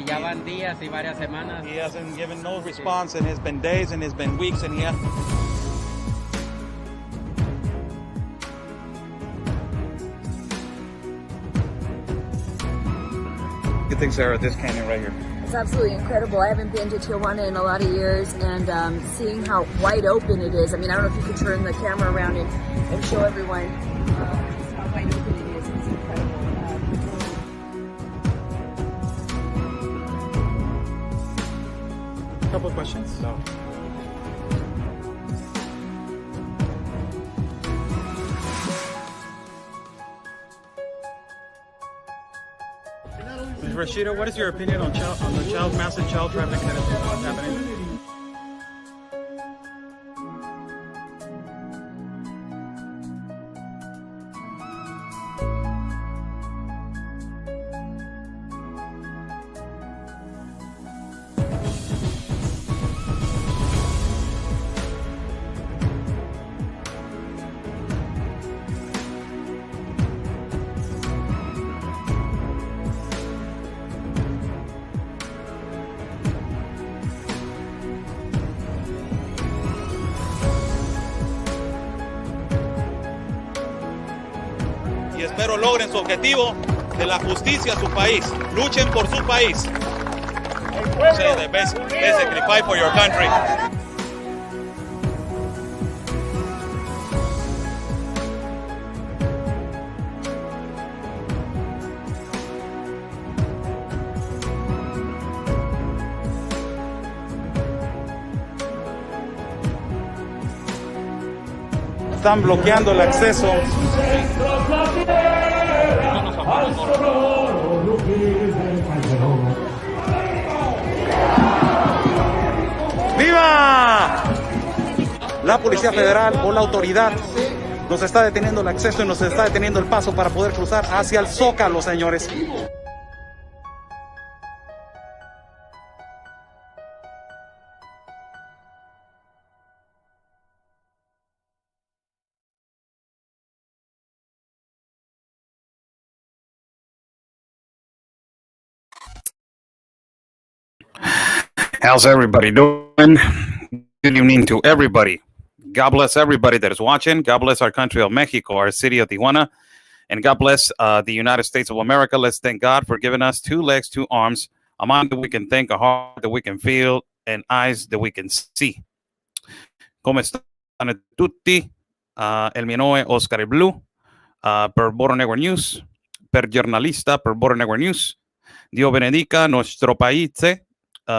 Ya van días y varias semanas. He hasn't given no response, and it's been days and it's been weeks, and he has. What do you think, Sarah, of this canyon right here? It's absolutely incredible. I haven't been to Tijuana in a lot of years, and seeing how wide open it is. I mean, I don't know if you could turn the camera around and show everyone just how wide open it is. It's incredible. A couple of questions. So. Rashida, what is your opinion on the massive child trafficking that is happening? Y espero logren su objetivo de la justicia a su país. Luchen por su país. Say that basically fight for your country. Están bloqueando el acceso. ¡Viva! La Policía Federal o la autoridad nos está deteniendo el acceso y nos está deteniendo el paso para poder cruzar hacia el Zócalo, señores. How's everybody doing? Good evening to everybody. God bless everybody that is watching. God bless our country of Mexico, our city of Tijuana, and God bless the United States of America. Let's thank God for giving us 2 legs, 2 arms, a mind that we can think, a heart that we can feel, and eyes that we can see. Come stanno tutti? Il mio nome è Oscar Blu, per Border Network News, per giornalista per Border Network News. Dio benedica nostro paese,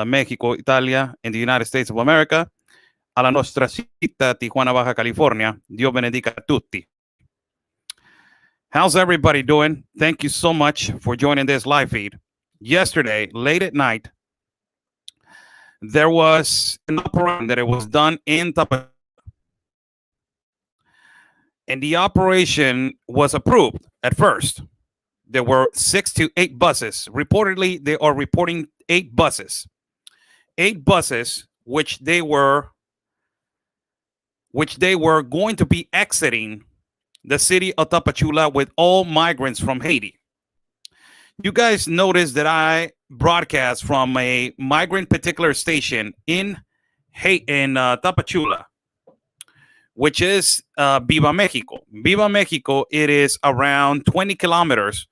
Mexico, Italia, and the United States of America. Alla nostra città, Tijuana, Baja California. Dio benedica a tutti. How's everybody doing? Thank you so much for joining this live feed. Yesterday, late at night, there was an operation that it was done in Tapachula. And the operation was approved at first. There were 6 to 8 buses. Reportedly, they are reporting 8 buses. 8 buses, which they were going to be exiting the city of Tapachula with all migrants from Haiti. You guys noticed that I broadcast from a migrant particular station in Tapachula, which is Viva Mexico. Viva Mexico, it is around 20 kilometers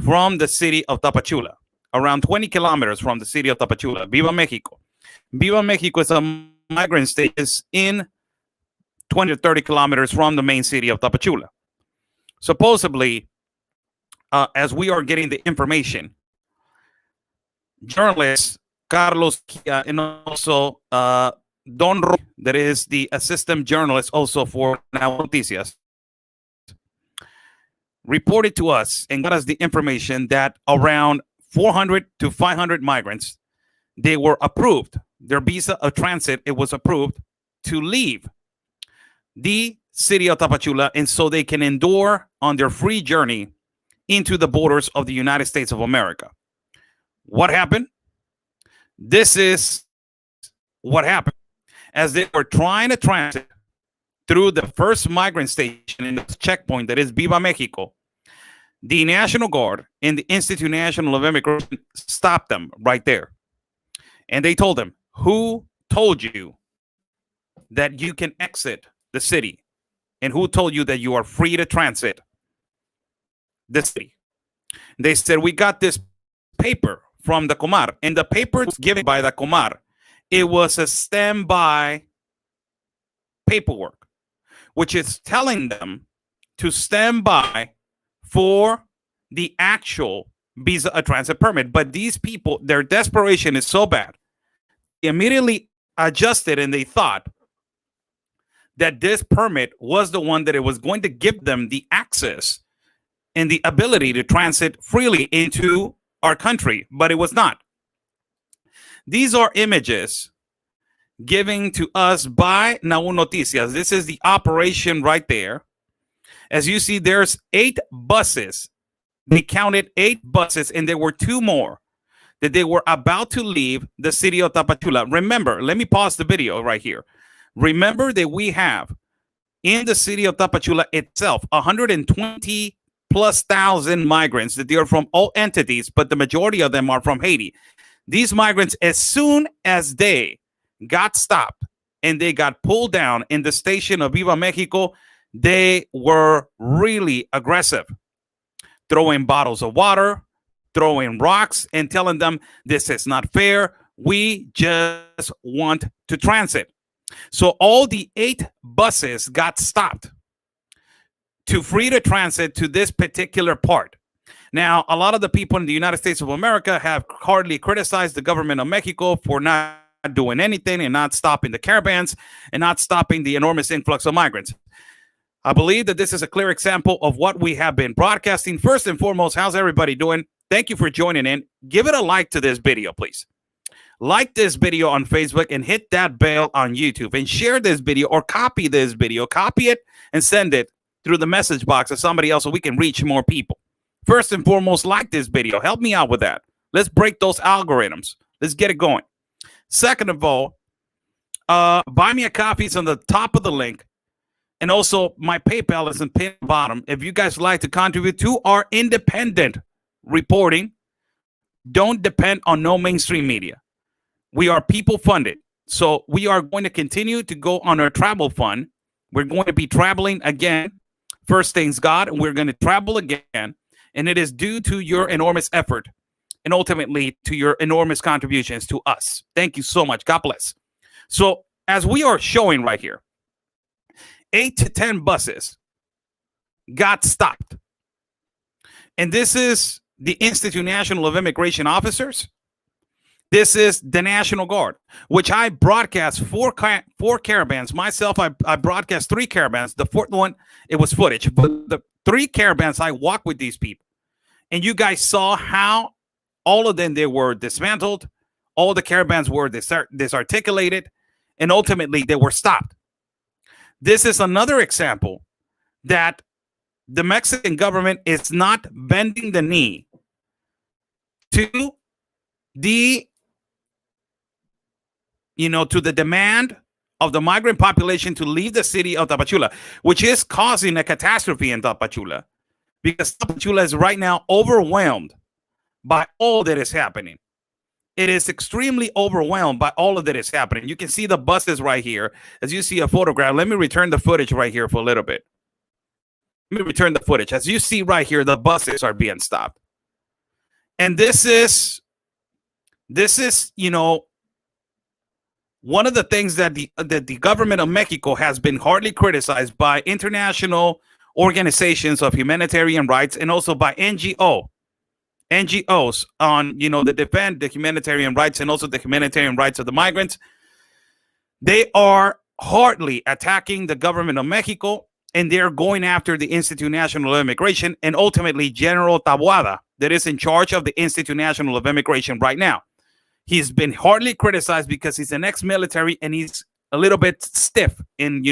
from the city of Tapachula. Around 20 kilometers from the city of Tapachula, Viva Mexico. Viva Mexico is a migrant state in 20 to 30 kilometers from the main city of Tapachula. Supposedly, as we are getting the information, journalists Carlos and also Don Ro, that is the assistant journalist also for Now Noticias, reported to us and got us the information that around 400 to 500 migrants, they were approved. Their visa of transit, it was approved to leave the city of Tapachula, and so they can endure on their free journey into the borders of the United States of America. What happened? This is what happened. As they were trying to transit through the first migrant station in the checkpoint that is Viva Mexico, the National Guard and the Institute National of Immigration stopped them right there. And they told them, who told you that you can exit the city? And who told you that you are free to transit the city? They said, we got this paper from the Comar, and the paper was given by the Comar. It was a standby paperwork, which is telling them to stand by for the actual visa a transit permit. But these people, their desperation is so bad, they immediately adjusted and they thought that this permit was the one that it was going to give them the access and the ability to transit freely into our country, but it was not. These are images given to us by Naú Noticias. This is the operation right there. As you see, there's 8 buses. They counted 8 buses, and there were 2 more that they were about to leave the city of Tapachula. Remember, let me pause the video right here. Remember that we have in the city of Tapachula itself 120 plus thousand migrants that they are from all entities, but the majority of them are from Haiti. These migrants, as soon as they got stopped and they got pulled down in the station of Viva Mexico, they were really aggressive, throwing bottles of water, throwing rocks, and telling them this is not fair. We just want to transit. So all the 8 buses got stopped to free the transit to this particular part. Now, a lot of the people in the United States of America have hardly criticized the government of Mexico for not doing anything and not stopping the caravans and not stopping the enormous influx of migrants. I believe that this is a clear example of what we have been broadcasting. First and foremost, how's everybody doing? Thank you for joining in. Give it a like to this video, please. Like this video on Facebook and hit that bell on YouTube and share this video or copy this video. Copy it and send it through the message box of somebody else so we can reach more people. First and foremost, like this video. Help me out with that. Let's break those algorithms. Let's get it going. Second of all, buy me a coffee. It's on the top of the link. And also, my PayPal is in the bottom. If you guys like to contribute to our independent reporting, don't depend on no mainstream media. We are people funded. So we are going to continue to go on our travel fund. We're going to be traveling again. First things God, and we're going to travel again. And it is due to your enormous effort and ultimately to your enormous contributions to us. Thank you so much. God bless. So as we are showing right here, 8 to 10 buses got stopped. And this is the Institute National of Immigration Officers. This is the National Guard, which I broadcast 4 caravans. Myself, I broadcast 3 caravans. The 4th one, it was footage. But the 3 caravans, I walked with these people. And you guys saw how all of them, they were dismantled. All the caravans were disarticulated. And ultimately, they were stopped. This is another example that the Mexican government is not bending the knee to the to the demand of the migrant population to leave the city of Tapachula, which is causing a catastrophe in Tapachula, because Tapachula is right now overwhelmed by all that is happening. It is extremely overwhelmed by all of that is happening. You can see the buses right here. As you see a photograph, let me return the footage right here for a little bit. Let me return the footage. As you see right here, the buses are being stopped. And this is, one of the things that the government of Mexico has been hardly criticized by international organizations of humanitarian rights and also by NGOs on, that defend the humanitarian rights and also the humanitarian rights of the migrants. They are hardly attacking the government of Mexico, and they're going after the Institute National of Immigration and ultimately General Taboada, that is in charge of the Institute National of Immigration right now. He's been hardly criticized because he's an ex-military and he's a little bit stiff and,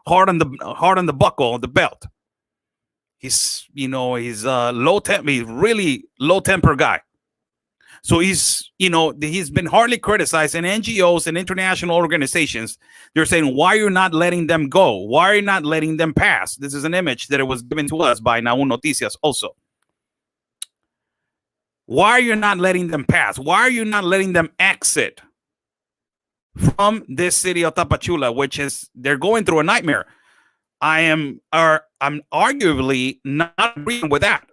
hard on the buckle, the belt. He's he's he's really low temper guy. So he's been hardly criticized, and NGOs and international organizations, they're saying, why are you not letting them go? Why are you not letting them pass? This is an image that it was given to us by Naun Noticias also. Why are you not letting them pass? Why are you not letting them exit from this city of Tapachula, which is, they're going through a nightmare? I'm arguably not agreeing with that.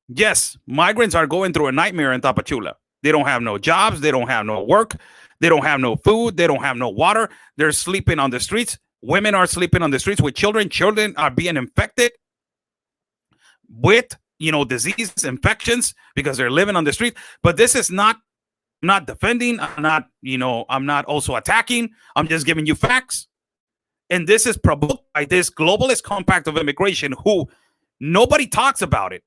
Yes, migrants are going through a nightmare in Tapachula. They don't have no jobs. They don't have no work. They don't have no food. They don't have no water. They're sleeping on the streets. Women are sleeping on the streets with children. Children are being infected with, diseases, infections, because they're living on the street. But this is not defending. I'm not also attacking. I'm just giving you facts. And this is provoked by this globalist compact of immigration, who nobody talks about it.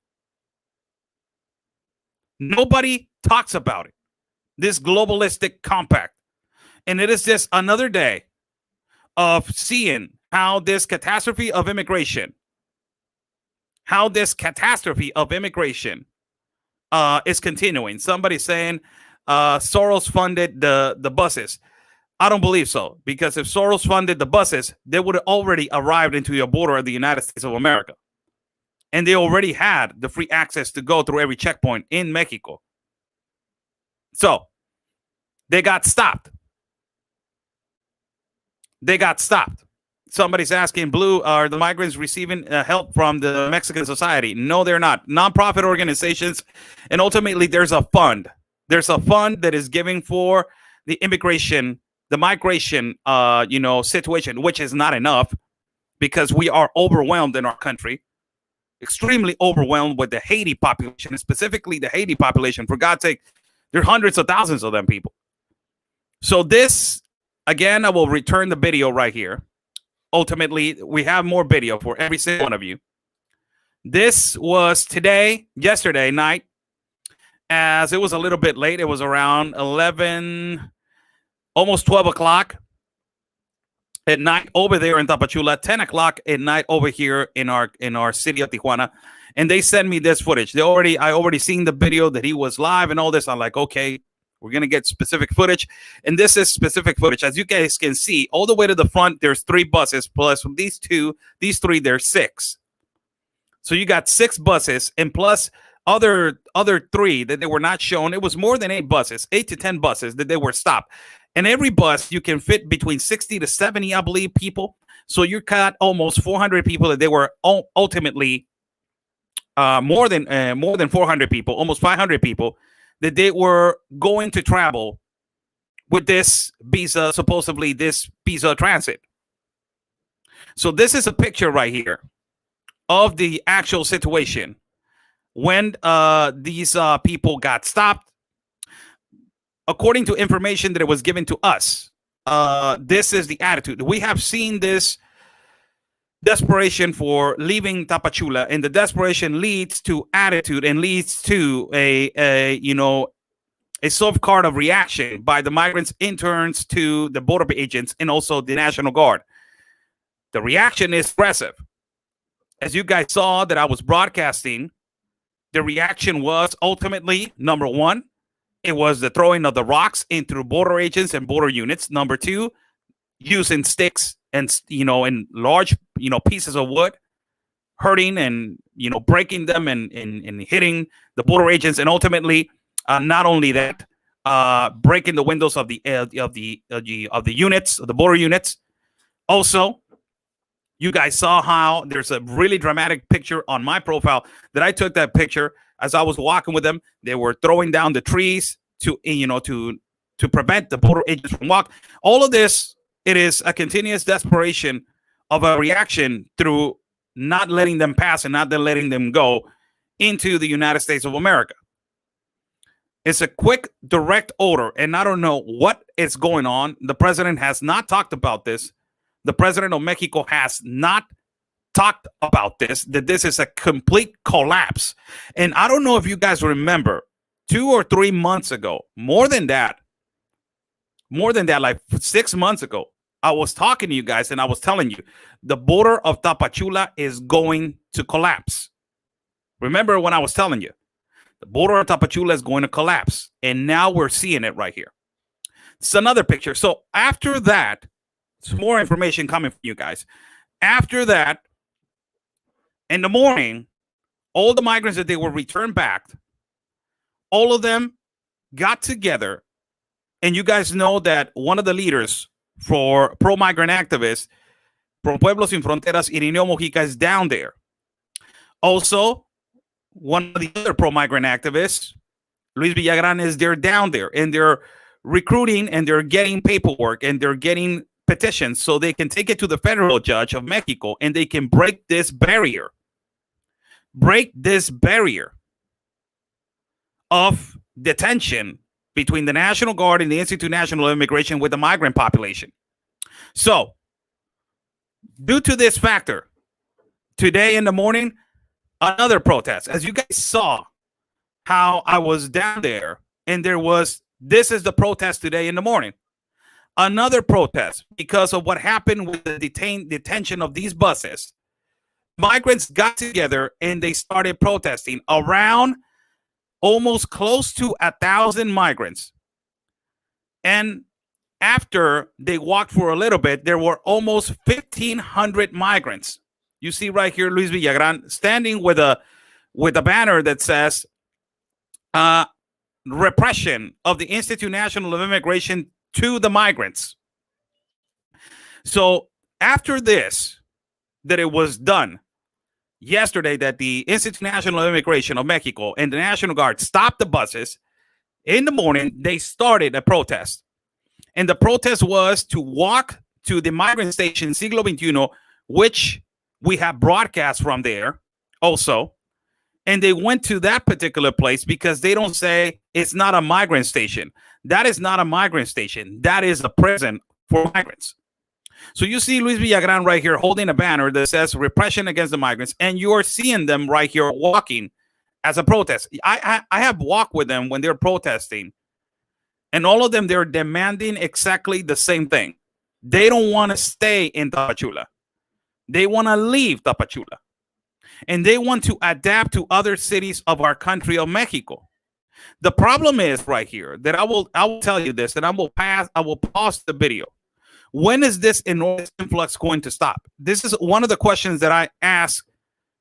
Nobody talks about it. This globalistic compact. And it is just another day of seeing how this catastrophe of immigration, is continuing. Somebody saying Soros funded the buses. I don't believe so, because if Soros funded the buses, they would have already arrived into the border of the United States of America. And they already had the free access to go through every checkpoint in Mexico. So they got stopped. Somebody's asking, Blue, are the migrants receiving help from the Mexican society? No, they're not. Nonprofit organizations. And ultimately, there's a fund. There's a fund that is giving for the migration situation, which is not enough, because we are overwhelmed in our country. Extremely overwhelmed with the Haiti population, and specifically the Haiti population. For God's sake, there are hundreds of thousands of them people. So this, again, I will return the video right here. Ultimately, we have more video for every single one of you. This was yesterday night, as it was a little bit late. It was around 11, almost 12 o'clock at night over there in Tapachula, 10 o'clock at night over here in our city of Tijuana. And they sent me this footage. I already seen the video that he was live and all this. I'm like, okay, we're going to get specific footage. And this is specific footage. As you guys can see, all the way to the front, there's 3 buses, plus these 3, there's 6. So you got 6 buses, and plus other 3 that they were not shown. It was more than 8 buses, 8 to 10 buses that they were stopped. And every bus, you can fit between 60 to 70, I believe, people. So you got almost 400 people that they were ultimately more than 400 people, almost 500 people that they were going to travel with this visa, supposedly this visa transit. So this is a picture right here of the actual situation when these people got stopped. According to information that it was given to us, this is the attitude. We have seen this desperation for leaving Tapachula, and the desperation leads to attitude and leads to a soft card of reaction by the migrants, interns, to the border agents, and also the National Guard. The reaction is aggressive. As you guys saw that I was broadcasting, the reaction was ultimately, number 1, it was the throwing of the rocks into border agents and border units. Number 2, using sticks and and large pieces of wood, hurting and breaking them and hitting the border agents, and ultimately, not only that, breaking the windows of the units, of the border units. Also, you guys saw how there's a really dramatic picture on my profile that I took that picture as I was walking with them. They were throwing down the trees to prevent the border agents from walking. All of this, it is a continuous desperation of a reaction through not letting them pass and not letting them go into the United States of America. It's a quick, direct order, and I don't know what is going on. The president has not talked about this. The president of Mexico has not talked about this, that this is a complete collapse. And I don't know if you guys remember 2 or 3 months ago, more than that, like 6 months ago, I was talking to you guys and I was telling you the border of Tapachula is going to collapse. Remember when I was telling you, the border of Tapachula is going to collapse. And now we're seeing it right here. It's another picture. So after that, some more information coming from you guys. After that, in the morning, all the migrants that they were returned back, all of them got together. And you guys know that one of the leaders for pro-migrant activists, Pro Pueblos Sin Fronteras, Irineo Mojica, is down there. Also, one of the other pro-migrant activists, Luis Villagran, is there down there. And they're recruiting and they're getting paperwork and they're getting petitions so they can take it to the federal judge of Mexico and they can break this barrier. Break this barrier of detention between the National Guard and the Institute National of Immigration with the migrant population. So, due to this factor, today in the morning, another protest. As you guys saw how I was down there, and this is the protest today in the morning. Another protest because of what happened with the detention of these buses. Migrants got together and they started protesting around almost close to 1,000 migrants. And after they walked for a little bit, there were almost 1,500 migrants. You see right here, Luis Villagran standing with a banner that says repression of the Institute National of Immigration to the migrants. So after this, that it was done yesterday, that the Institute National of Immigration of Mexico and the National Guard stopped the buses, in the morning, they started a protest. And the protest was to walk to the migrant station Siglo XXI, which we have broadcast from there also. And they went to that particular place because they don't say it's not a migrant station. That is not a migrant station. That is a prison for migrants. So you see Luis Villagran right here holding a banner that says repression against the migrants. And you're seeing them right here walking as a protest. I have walked with them when they're protesting. And all of them, they're demanding exactly the same thing. They don't want to stay in Tapachula. They want to leave Tapachula. And they want to adapt to other cities of our country of Mexico. The problem is right here that I will tell you this, and I will pause the video. When is this enormous influx going to stop? This is one of the questions that I ask,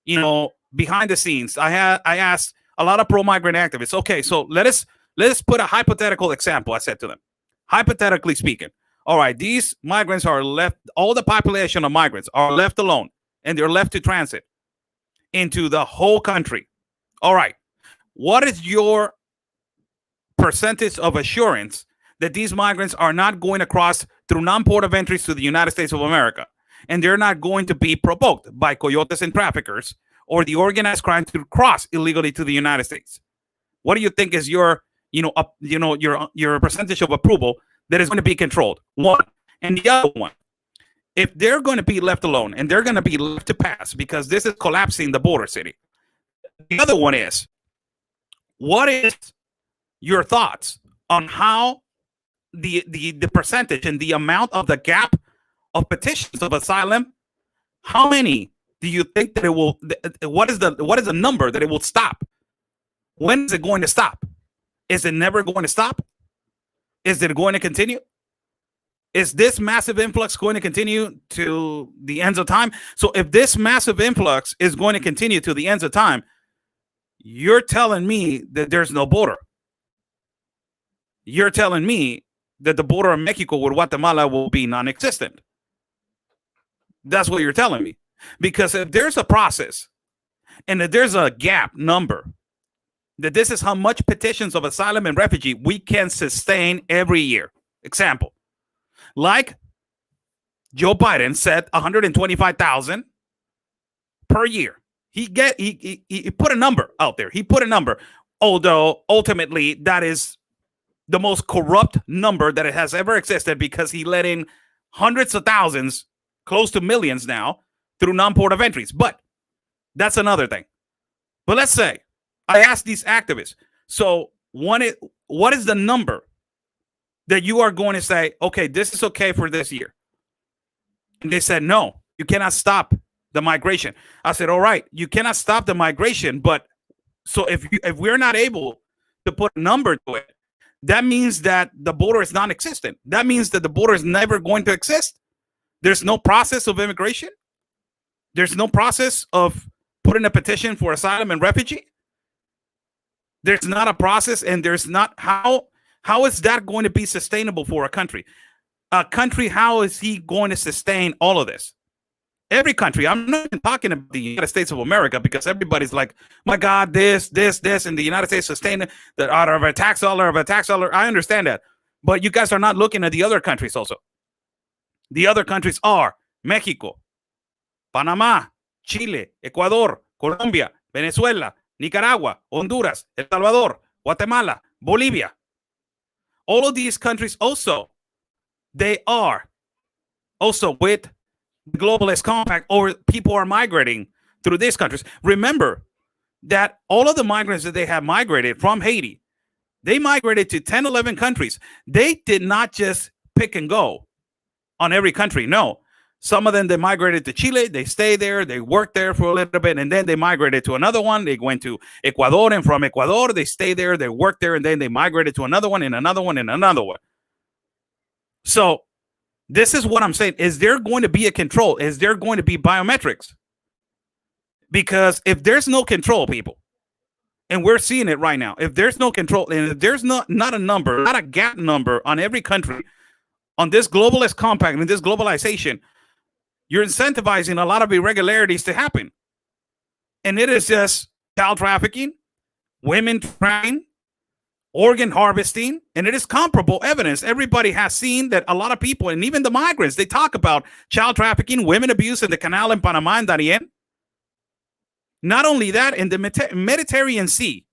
behind the scenes. I asked a lot of pro-migrant activists. Okay, so let us put a hypothetical example. I said to them, hypothetically speaking, all right, these migrants are left, all the population of migrants are left alone, and they're left to transit into the whole country. All right, what is your percentage of assurance that these migrants are not going to cross through non-port of entries to the United States of America, and they're not going to be provoked by coyotes and traffickers or the organized crime to cross illegally to the United States? What do you think is your percentage of approval that is going to be controlled? One. And the other one, if they're going to be left alone and they're going to be left to pass because this is collapsing the border city. The other one is, what is your thoughts on how the percentage and the amount of the gap of petitions of asylum? How many do you think that it will? What is the number that it will stop? When is it going to stop? Is it never going to stop? Is it going to continue? Is this massive influx going to continue to the ends of time? So if this massive influx is going to continue to the ends of time, you're telling me that there's no border. You're telling me that the border of Mexico with Guatemala will be non-existent. That's what you're telling me. Because if there's a process and if there's a gap number, that this is how much petitions of asylum and refugee we can sustain every year. Example, like Joe Biden said, 125,000 per year. He put a number out there. He put a number, although ultimately that is the most corrupt number that it has ever existed, because he let in hundreds of thousands, close to millions now, through non-port of entries. But that's another thing. But let's say I asked these activists, so what is the number that you are going to say, okay, this is okay for this year? And they said, no, you cannot stop the migration. I said, all right, you cannot stop the migration, but so if we're not able to put a number to it, that means that the border is non-existent. That means that the border is never going to exist. There's no process of immigration. There's no process of putting a petition for asylum and refugee. There's not a process, and there's not how is that going to be sustainable for a country? A country, how is he going to sustain all of this? Every country. I'm not even talking about the United States of America, because everybody's like, my God, this, and the United States sustain that out of a tax dollar. I understand that. But you guys are not looking at the other countries also. The other countries are Mexico, Panama, Chile, Ecuador, Colombia, Venezuela, Nicaragua, Honduras, El Salvador, Guatemala, Bolivia. All of these countries also, they are also with the globalist compact, or people are migrating through these countries. Remember that all of the migrants that they have migrated from Haiti, they migrated to 10, 11 countries. They did not just pick and go on every country. No. Some of them, they migrated to Chile. They stayed there. They worked there for a little bit. And then they migrated to another one. They went to Ecuador. And from Ecuador, they stayed there. They worked there. And then they migrated to another one and another one and another one. So this is what I'm saying. Is there going to be a control? Is there going to be biometrics? Because if there's no control, people, and we're seeing it right now, if there's no control, and if there's not a number, not a gap number on every country, on this globalist compact and this globalization, you're incentivizing a lot of irregularities to happen. And it is just child trafficking, women trafficking, organ harvesting, and it is comparable evidence. Everybody has seen that a lot of people, and even the migrants, they talk about child trafficking, women abuse in the canal in Panama and Darien. Not only that, in the Mediterranean Sea,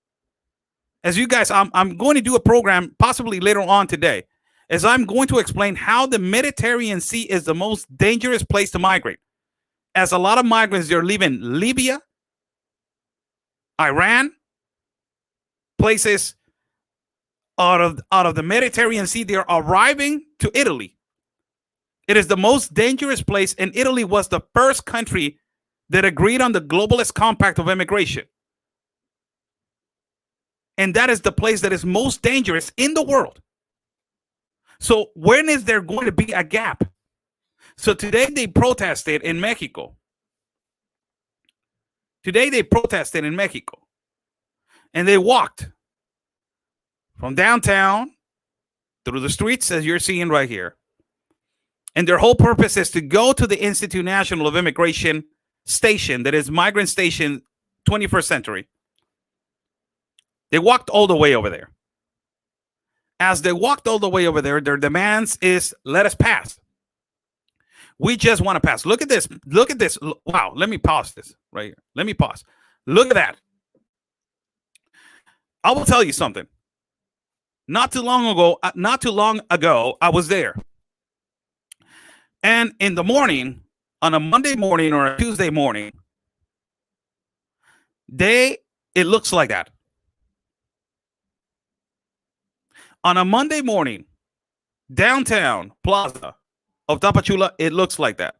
as you guys, I'm going to do a program possibly later on today, as I'm going to explain how the Mediterranean Sea is the most dangerous place to migrate. As a lot of migrants, they're leaving Libya, Iran, places out of the Mediterranean Sea. They're arriving to Italy. It is the most dangerous place, and Italy was the first country that agreed on the globalist compact of immigration. And that is the place that is most dangerous in the world. So when is there going to be a gap? So today they protested in Mexico. And they walked from downtown through the streets, as you're seeing right here. And their whole purpose is to go to the Institute National of Immigration station, that is Migrant Station 21st Century. They walked all the way over there. As they walked all the way over there, their demands is, let us pass. We just want to pass. Look at this. Look at this. Wow. Let me pause this right here. Let me pause. Look at that. I will tell you something. Not too long ago, I was there. And in the morning, on a Monday morning or a Tuesday morning, it looks like that. On a Monday morning, downtown plaza of Tapachula, it looks like that.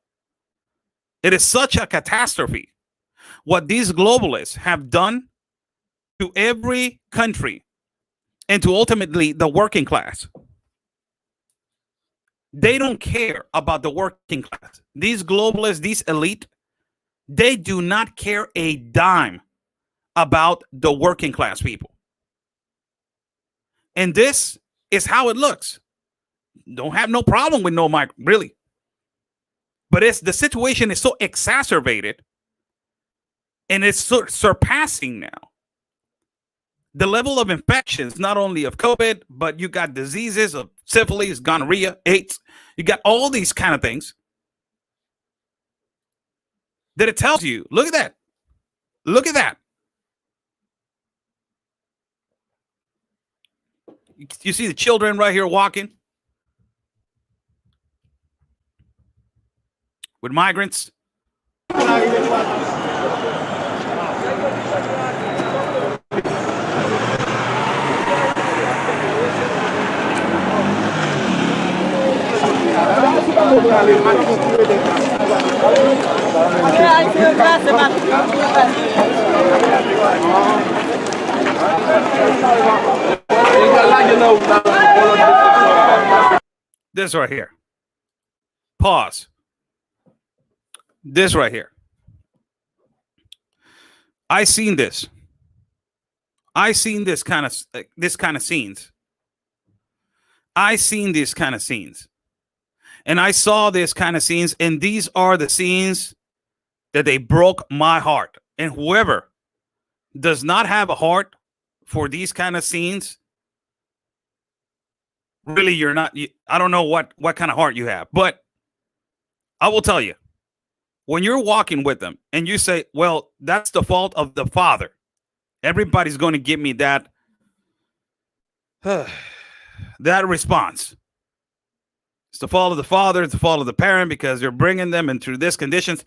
It is such a catastrophe what these globalists have done to every country and to ultimately the working class. They don't care about the working class. These globalists, these elite, they do not care a dime about the working class people. And this is how it looks. Don't have no problem with no migrant, really. But the situation is so exacerbated, and it's surpassing now the level of infections, not only of COVID, but you got diseases of syphilis, gonorrhea, AIDS. You got all these kind of things that it tells you. Look at that. Look at that. You see the children right here walking with migrants. This right here. Pause. This right here. I seen this. I seen this kind of scenes. I seen these kind of scenes. And I saw this kind of scenes, and these are the scenes that they broke my heart. And whoever does not have a heart for these kind of scenes, really, you're not. I don't know what kind of heart you have, but I will tell you, when you're walking with them and you say, well, that's the fault of the father, everybody's going to give me that that response. It's the fault of the father, it's the fault of the parent because you're bringing them into these conditions.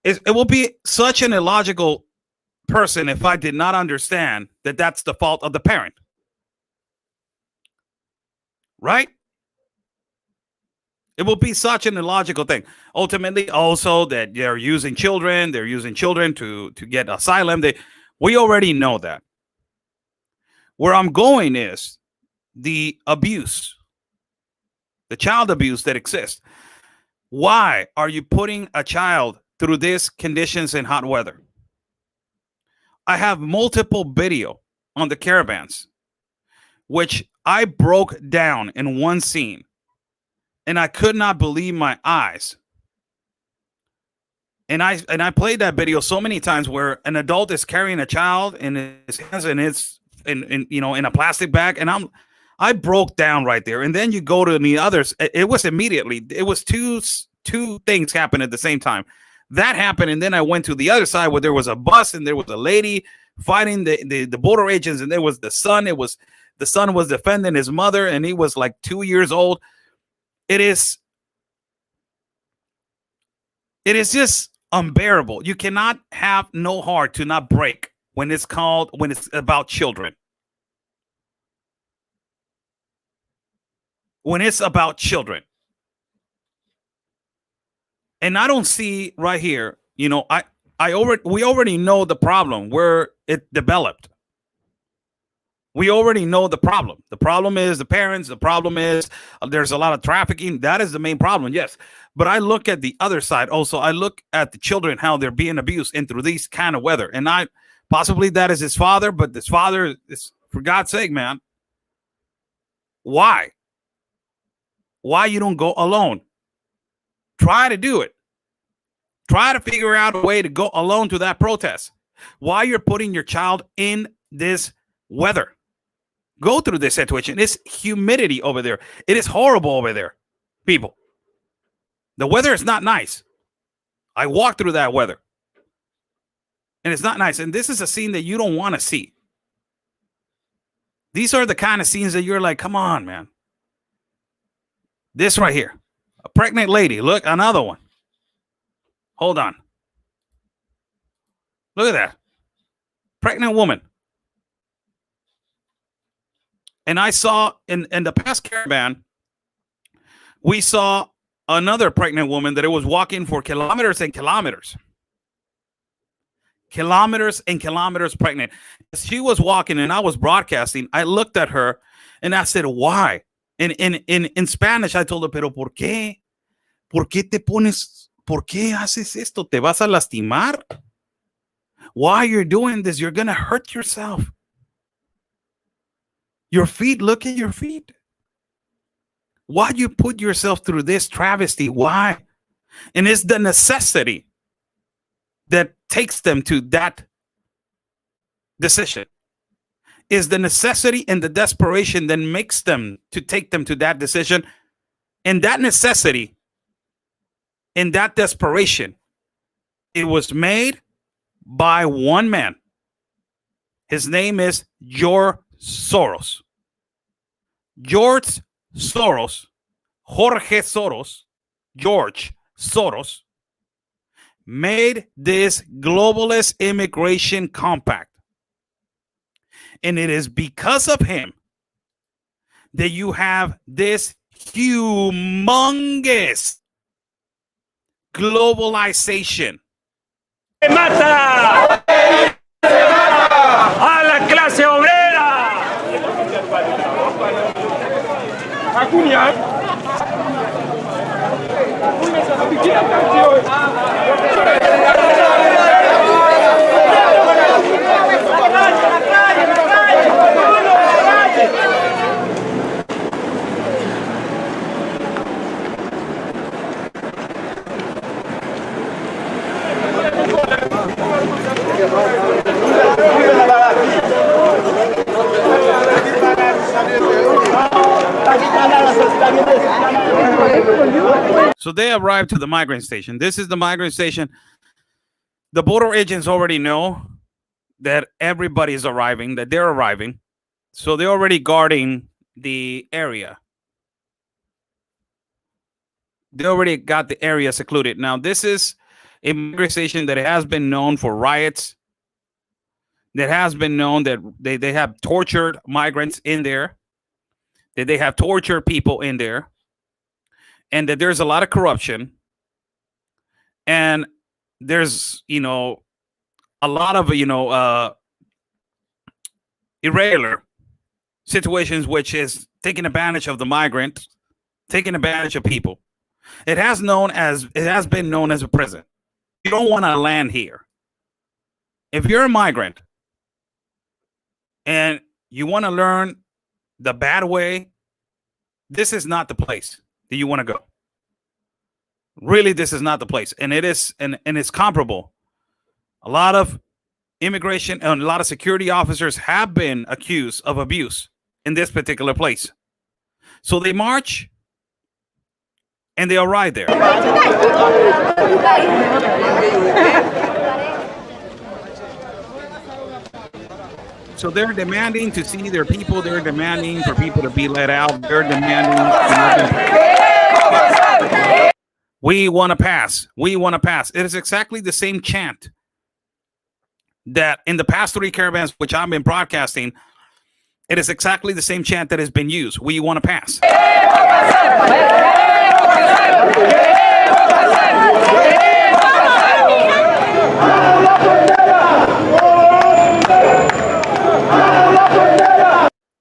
It will be such an illogical person if I did not understand that that's the fault of the parent. Right? It will be such an illogical thing. Ultimately, also that they're using children to get asylum. We already know that. Where I'm going is the abuse, the child abuse that exists. Why are you putting a child through these conditions in hot weather? I have multiple video on the caravans, which I broke down in one scene, and I could not believe my eyes. And I played that video so many times where an adult is carrying a child in his hands, and it's in a plastic bag, and I broke down right there. And then you go to the others. It was immediately. It was two things happened at the same time. That happened, and then I went to the other side where there was a bus and there was a lady fighting the border agents, and there was the son. The son was defending his mother, and he was like 2 years old. It is just unbearable. You cannot have no heart to not break when it's about children. When it's about children. And I don't see right here, we already know the problem where it developed. We already know the problem. The problem is the parents. The problem is there's a lot of trafficking. That is the main problem, yes. But I look at the other side also. I look at the children, how they're being abused and through these kind of weather. And possibly that is his father, but this father is, for God's sake, man. Why? Why you don't go alone? Try to do it. Try to figure out a way to go alone to that protest. Why you're putting your child in this weather? Go through this situation. It's humidity over there. It is horrible over there, people. The weather is not nice. I walked through that weather, and it's not nice. And this is a scene that you don't want to see. These are the kind of scenes that you're like, come on, man. This right here, a pregnant lady. Look, another one. Hold on. Look at that. Pregnant woman. And I saw in the past caravan, we saw another pregnant woman that it was walking for kilometers and kilometers. Kilometers and kilometers pregnant. As she was walking and I was broadcasting, I looked at her and I said, why? In Spanish, I told her, pero ¿por qué? ¿Por qué te pones? ¿Por qué haces esto? ¿Te vas a lastimar? Why you're doing this? You're going to hurt yourself. Your feet, look at your feet. Why you put yourself through this travesty? Why? And it's the necessity that takes them to that decision. Is the necessity and the desperation that makes them to take them to that decision. And that necessity and that desperation, it was made by one man. His name is George Soros. George Soros, Jorge Soros, George Soros, made this globalist immigration compact. And it is because of him that you have this humongous globalization. ¡Mata a la clase obrera! So they arrived to the migrant station. This is the migrant station. The border agents already know that everybody is arriving, that they're arriving. So they're already guarding the area. They already got the area secluded. Now, this is a migrant station that has been known for riots, that has been known that they have tortured migrants in there, that they have tortured people in there, and that there's a lot of corruption, and there's, you know, a lot of, you know, irregular situations, which is taking advantage of the migrants, taking advantage of people. It has been known as a prison. You don't want to land here. If you're a migrant and you want to learn the bad way, this is not the place that you want to go. Really, this is not the place. And it is, and it's comparable. A lot of immigration and a lot of security officers have been accused of abuse in this particular place. So they march and they arrive there. So they're demanding to see their people. They're demanding for people to be let out. They're demanding. We want to pass. We want to pass. It is exactly the same chant that in the past 3 caravans, which I've been broadcasting, it is exactly the same chant that has been used. We want to pass.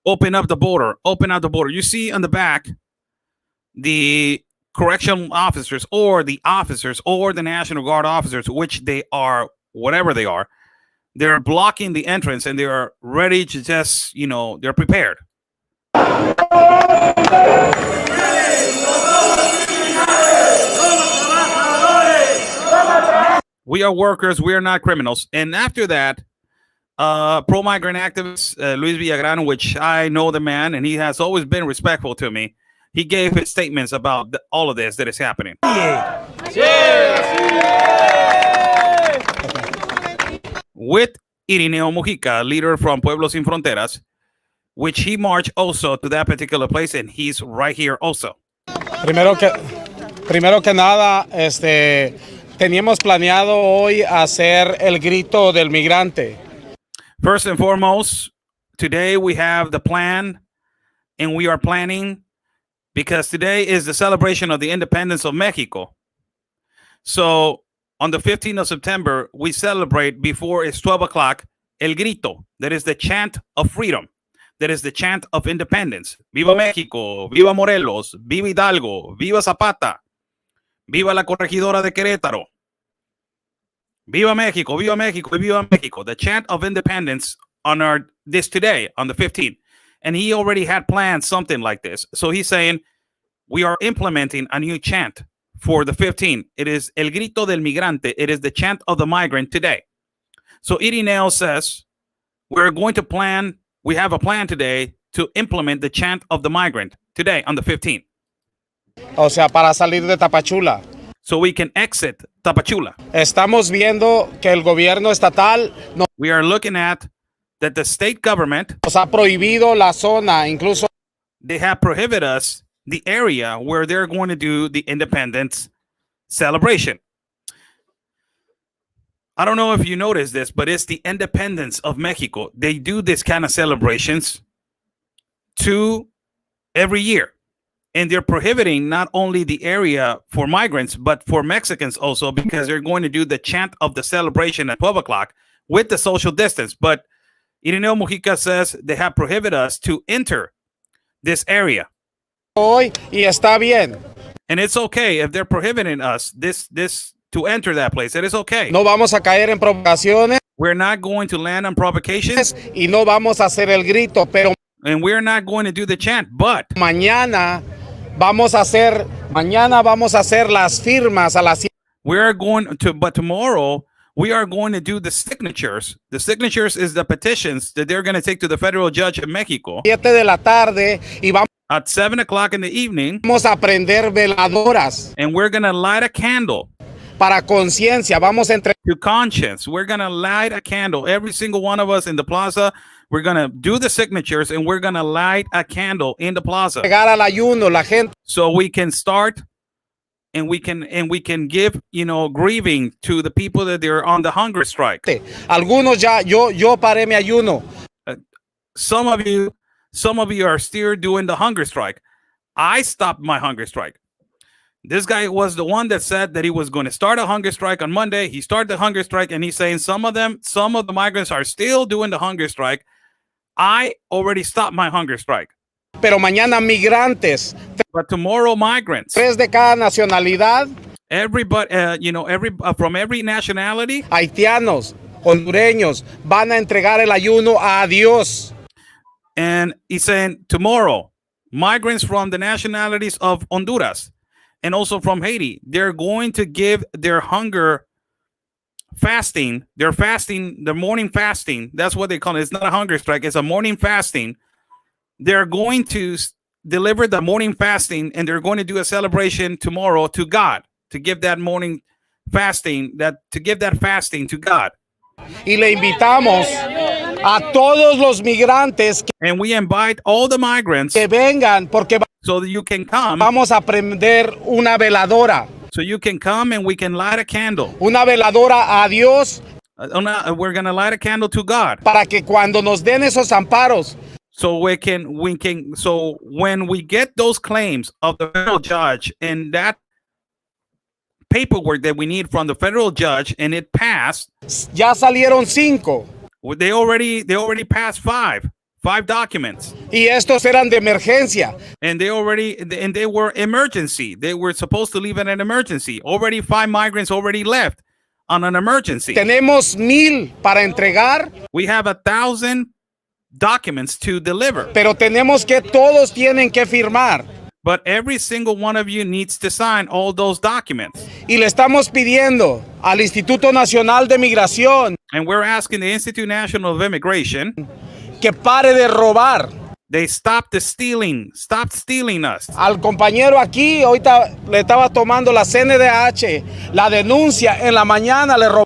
Open up the border. Open up the border. You see on the back, the correctional officers or the officers or the National Guard officers, which they are, whatever they are, they're blocking the entrance and they are ready to just, you know, they're prepared. We are workers. We are not criminals. And after that, pro-migrant activist Luis Villagrán, which I know the man, and he has always been respectful to me, he gave his statements about all of this that is happening. With Irineo Mujica, leader from Pueblos Sin Fronteras, which he marched also to that particular place, and he's right here also. Primero que nada, teníamos planeado hoy hacer el grito del migrante. First and foremost, today we have the plan, and we are planning because today is the celebration of the independence of Mexico. So on the 15th of September, we celebrate before it's 12 o'clock, El Grito. That is the chant of freedom. That is the chant of independence. Viva México, viva Morelos, viva Hidalgo, viva Zapata, viva la corregidora de Querétaro. Viva México, viva México, viva México. The chant of independence on this today, on the 15th. And he already had planned something like this. So he's saying, we are implementing a new chant for the 15th. It is El Grito del Migrante. It is the chant of the migrant today. So Irineo says, we're going to plan, we have a plan today to implement the chant of the migrant today on the 15th. O sea, para salir de Tapachula. So we can exit Tapachula. Estamos viendo que el gobierno estatal We are looking at that the state government nos ha prohibido la zona, incluso they have prohibited us the area where they're going to do the independence celebration. I don't know if you noticed this, but it's the independence of Mexico. They do this kind of celebrations every year. And they're prohibiting not only the area for migrants, but for Mexicans also, because they're going to do the chant of the celebration at 12 o'clock with the social distance. But Irineo Mujica says they have prohibited us to enter this area. Hoy y está bien. And it's okay if they're prohibiting us this to enter that place. It is okay. No vamos a caer en provocaciones We're not going to land on provocations, y no vamos a hacer el grito, pero and we're not going to do the chant. But mañana vamos a hacer las firmas a las but tomorrow we are going to do the signatures. The signatures is the petitions that they're going to take to the federal judge of Mexico 7 de la tarde y at 7 o'clock in the evening, vamos a prender veladoras and we're going to light a candle para conciencia. Vamos a entregar to conscience. We're going to light a candle. Every single one of us in the plaza, we're going to do the signatures, and we're going to light a candle in the plaza al ayuno, la gente. so we can start and we can give, grieving to the people that they're on the hunger strike. Algunos yo paré mi ayuno. Some of you are still doing the hunger strike. I stopped my hunger strike. This guy was the one that said that he was going to start a hunger strike on Monday. He started the hunger strike, and he's saying some of the migrants are still doing the hunger strike. I already stopped my hunger strike. Pero mañana migrantes, But tomorrow, migrants, 3 de cada nacionalidad, everybody, from every nationality, haitianos, hondureños, van a entregar el ayuno a Dios. and he's saying tomorrow, migrants from the nationalities of Honduras and also from Haiti, they're going to give their hunger fasting, their morning fasting. That's what they call it. It's not a hunger strike. It's a morning fasting. They're going to deliver the morning fasting, and they're going to do a celebration tomorrow to God, to give that morning fasting, to give that fasting to God. Y le invitamos a todos los migrantes And we invite all the migrants que vengan porque so that you can come. vamos a prender una veladora. So you can come and we can light a candle. Una veladora a Dios We're going to light a candle to God. para que cuando nos den esos amparos, So so when we get those claims of the federal judge and that paperwork that we need from the federal judge and it passed, ya salieron 5 they already passed five documents. y estos eran de emergencia. And they were emergency. They were supposed to leave in an emergency. Already 5 migrants already left on an emergency. Tenemos 1000 para entregar, We have 1,000 documents to deliver. pero tenemos que todos tienen que firmar. But every single one of you needs to sign all those documents. Y le estamos pidiendo al Instituto Nacional de Migración And we're asking the Institute National of Immigration, que pare de robar. they stop stealing us. Al compañero aquí, ahorita le estaba tomando la CNDH, la denuncia en la mañana le robó.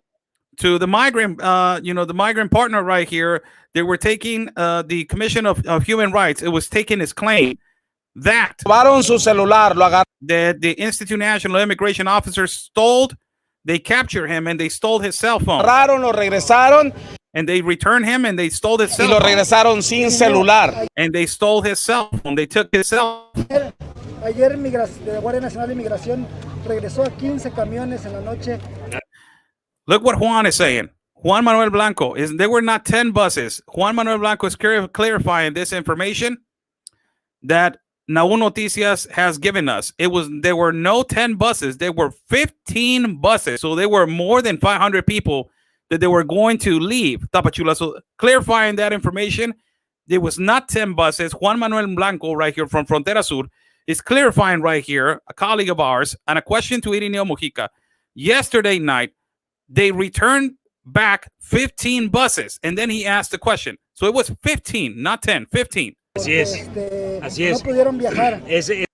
To the migrant, the migrant partner right here, they were taking the Commission of Human Rights. It was taking his claim that Robaron su celular, lo agarraron. the Institute National Immigration officers they captured him and they stole his cell phone. Lo regresaron And they returned him and they stole his y cell lo phone. regresaron sin celular. And they stole his cell phone. They took his cell phone. Ayer la Guardia Nacional de Migración regresó a 15 camiones en la noche. Look what Juan is saying. Juan Manuel Blanco, there were not 10 buses. Juan Manuel Blanco is clarifying this information that Naú Noticias has given us. There were no 10 buses. There were 15 buses. So there were more than 500 people that they were going to leave Tapachula. So clarifying that information, there was not 10 buses. Juan Manuel Blanco right here from Frontera Sur is clarifying right here, a colleague of ours, and a question to Irineo Mujica. Yesterday night, they returned back 15 buses, and then he asked the question. So it was 15, not 10, 15. Así es. Así es. No pudieron viajar.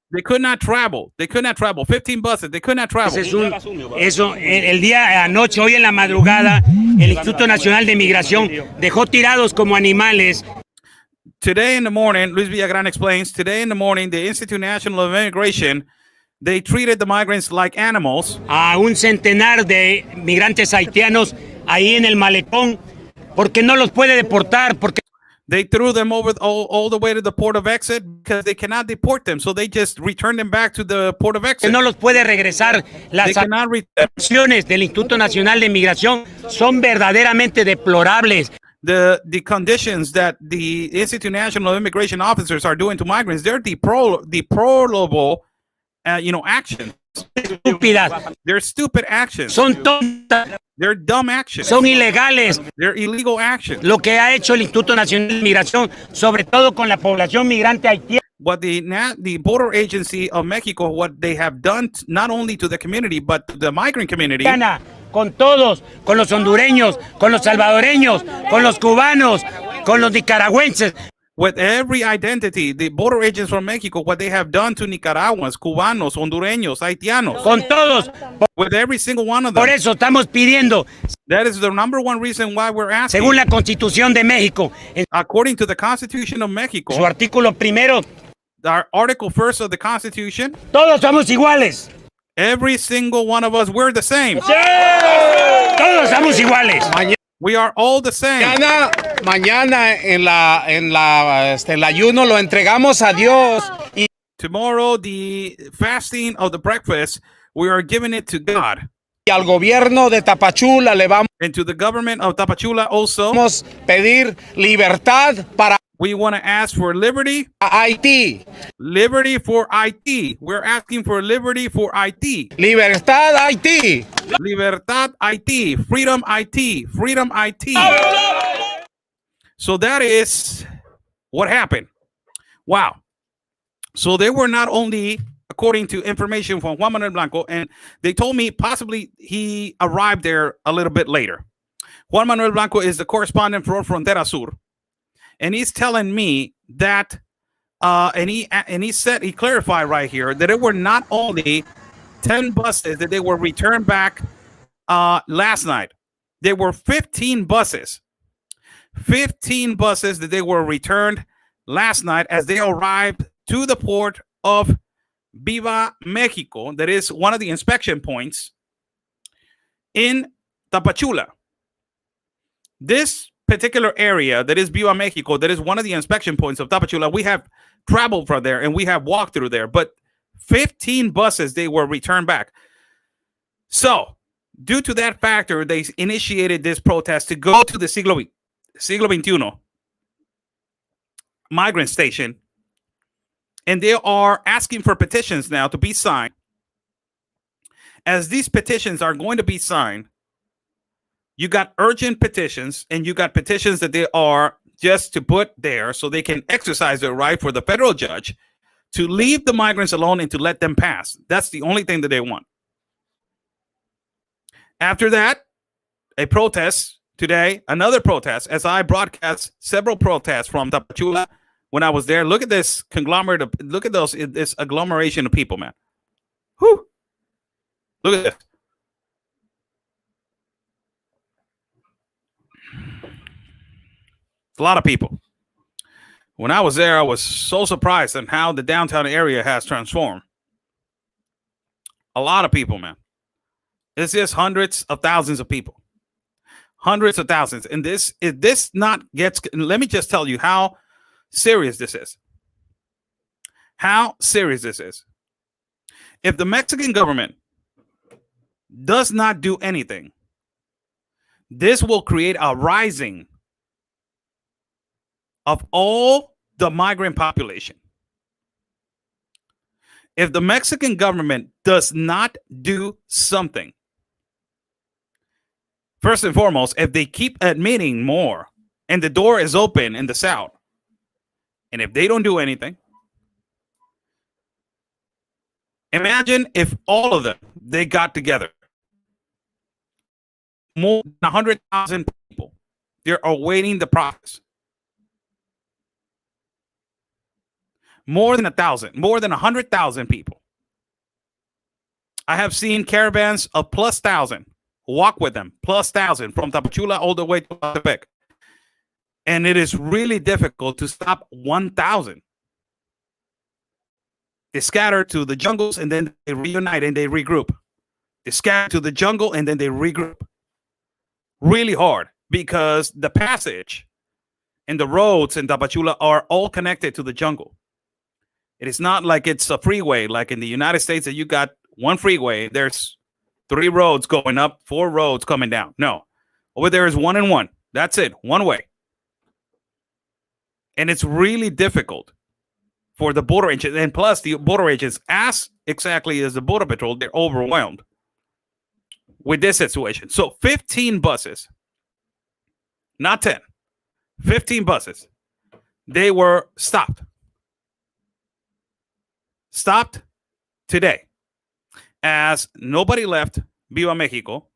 They could not travel. 15 buses. They could not travel. El día anoche, hoy en la madrugada, el Instituto Nacional de Migración dejó tirados como animales. Today in the morning, Luis Villagrán explains, today in the morning, the Institute National of Immigration, they treated the migrants like animals. A un centenar de migrantes haitianos ahí en el malecón, porque no los puede deportar, porque They threw them over all the way to the port of exit because they cannot deport them. So they just return them back to the port of exit. No los puede regresar. Las They cannot acciones del Instituto Nacional de Migración son verdaderamente deplorables. the conditions that the Institute National Immigration Officers are doing to migrants, they're deplorable, actions. Estúpidas. They're stupid actions. Son tontas. They're dumb actions. Son ilegales. They're illegal actions. Lo que ha hecho el Instituto Nacional de Migración, sobre todo con la población migrante haitiana. What the border agency of Mexico, what they have done, not only to the community, but to the migrant community. Con todos, con los hondureños, con los salvadoreños, con los cubanos, con los nicaragüenses. With every identity, the border agents from Mexico, what they have done to Nicaraguans, Cubanos, Hondureños, Haitianos. Con todos. With every single one of them. Por eso estamos pidiendo. That is the number one reason why we're asking. Según la Constitución de México. According to the Constitution of Mexico. Su artículo primero. Our Article 1st of the Constitution. Todos somos iguales. Every single one of us, we're the same. ¡Sí! Todos somos iguales. We are all the same. Mañana en el ayuno lo entregamos a Dios. Y tomorrow, the fasting of the breakfast, we are giving it to God. Al gobierno de Tapachula le vamos and to the government of Tapachula also. Vamos pedir libertad para. We want to ask for liberty. Haití. Liberty for Haití. We're asking for liberty for Haití. Libertad Haití. Libertad Haití. Freedom Haití. Freedom Haití. So that is what happened. Wow. So they were not only, according to information from Juan Manuel Blanco, and they told me possibly he arrived there a little bit later. Juan Manuel Blanco is the correspondent for Frontera Sur. And he's telling me that, and he said, he clarified right here that it were not only 10 buses that they were returned back last night. There were 15 buses. 15 buses that they were returned last night as they arrived to the port of Viva Mexico. That is one of the inspection points in Tapachula. This particular area that is Viva Mexico, that is one of the inspection points of Tapachula. We have traveled from there and we have walked through there, but 15 buses, they were returned back. So due to that factor, they initiated this protest to go to the Siglo XXI migrant station. And they are asking for petitions now to be signed. As these petitions are going to be signed, you got urgent petitions and you got petitions that they are just to put there so they can exercise their right for the federal judge to leave the migrants alone and to let them pass. That's the only thing that they want. After that, a protest today, another protest, as I broadcast several protests from Tapachula when I was there. Look at this conglomerate of, look at this agglomeration of people, man. Whew. Look at this. A lot of people. When I was there, I was so surprised at how the downtown area has transformed. A lot of people, man. It's just hundreds of thousands of people. Hundreds of thousands. And let me just tell you how serious this is. How serious this is. If the Mexican government does not do anything, this will create a rising of all the migrant population. If the Mexican government does not do something, first and foremost, if they keep admitting more and the door is open in the South, and if they don't do anything, imagine if all of them, they got together. More than 100,000 people, they're awaiting the process. More than 1,000, more than 100,000 people. I have seen caravans of plus 1,000 walk with them, plus 1,000 from Tapachula all the way to Ecatepec. And it is really difficult to stop 1,000. They scatter to the jungles and then they reunite and they regroup. They scatter to the jungle and then they regroup. Really hard because the passage and the roads in Tapachula are all connected to the jungle. It is not like it's a freeway like in the United States that you got one freeway. There's 3 roads going up, 4 roads coming down. No, over there is 1 and 1. That's it, one way. And it's really difficult for the border agents. And plus, the border agents, as exactly as the Border Patrol, they're overwhelmed with this situation. So 15 buses, not 10, 15 buses, they were stopped. Stopped today as nobody left Viva Mexico,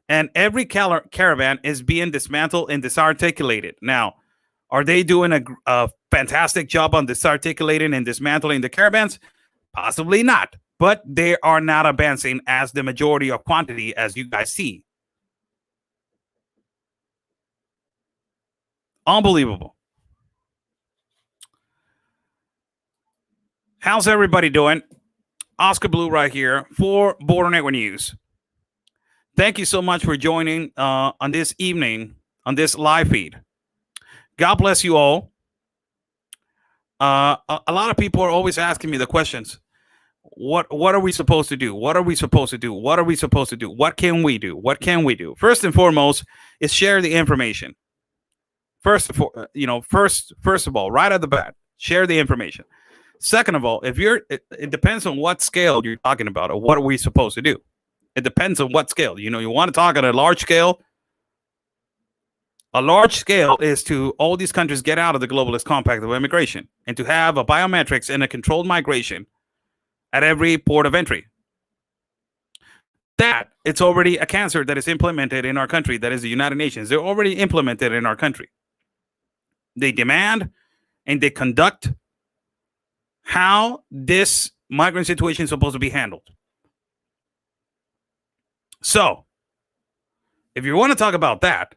and every caravan is being dismantled and disarticulated. Now, are they doing a fantastic job on disarticulating and dismantling the caravans? Possibly not, but they are not advancing as the majority of quantity, as you guys see. Unbelievable. How's everybody doing? Oscar Blue right here for Border Network News. Thank you so much for joining on this evening, on this live feed. God bless you all. A lot of people are always asking me the questions. What are we supposed to do? What are we supposed to do? What are we supposed to do? What can we do? What can we do? First and foremost is share the information. First of all, right at the bat, share the information. Second of all, it depends on what scale you're talking about or what are we supposed to do. It depends on what scale. You want to talk at a large scale. A large scale is to all these countries get out of the globalist compact of immigration and to have a biometrics and a controlled migration at every port of entry. That it's already a cancer that is implemented in our country. That is the United Nations. They're already implemented in our country. They demand and they conduct how this migrant situation is supposed to be handled. So, if you want to talk about that,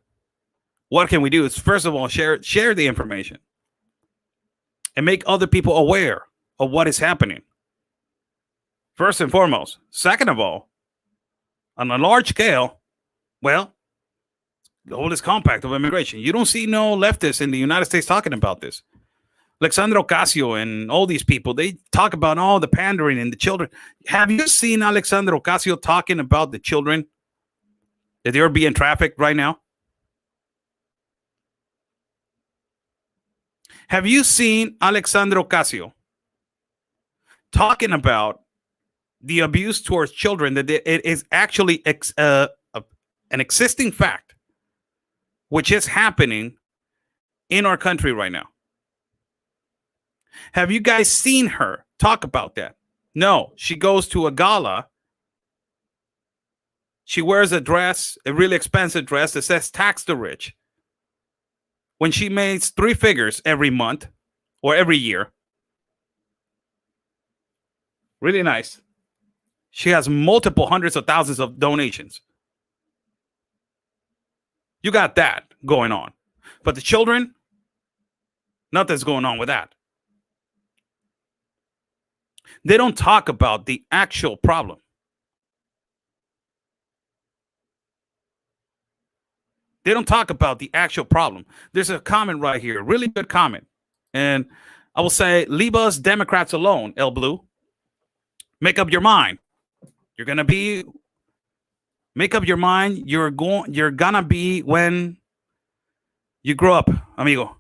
what can we do? Is first of all, share the information and make other people aware of what is happening. First and foremost. Second of all, on a large scale, well, the oldest compact of immigration. You don't see no leftists in the United States talking about this. Alexandra Ocasio and all these people, they talk about all the pandering and the children. Have you seen Alexandra Ocasio talking about the children that they're being trafficked right now? Have you seen Alexandra Ocasio talking about the abuse towards children, that it is actually an existing fact, which is happening in our country right now? Have you guys seen her talk about that? No, she goes to a gala. She wears a dress, a really expensive dress that says tax the rich. When she makes 3 figures every month or every year. Really nice. She has multiple hundreds of thousands of donations. You got that going on. But the children, nothing's going on with that. They don't talk about the actual problem. They don't talk about the actual problem. There's a comment right here, really good comment. And I will say, leave us Democrats alone, El Blue. Make up your mind. You're going to be, make up your mind. You're going to be when you grow up, amigo.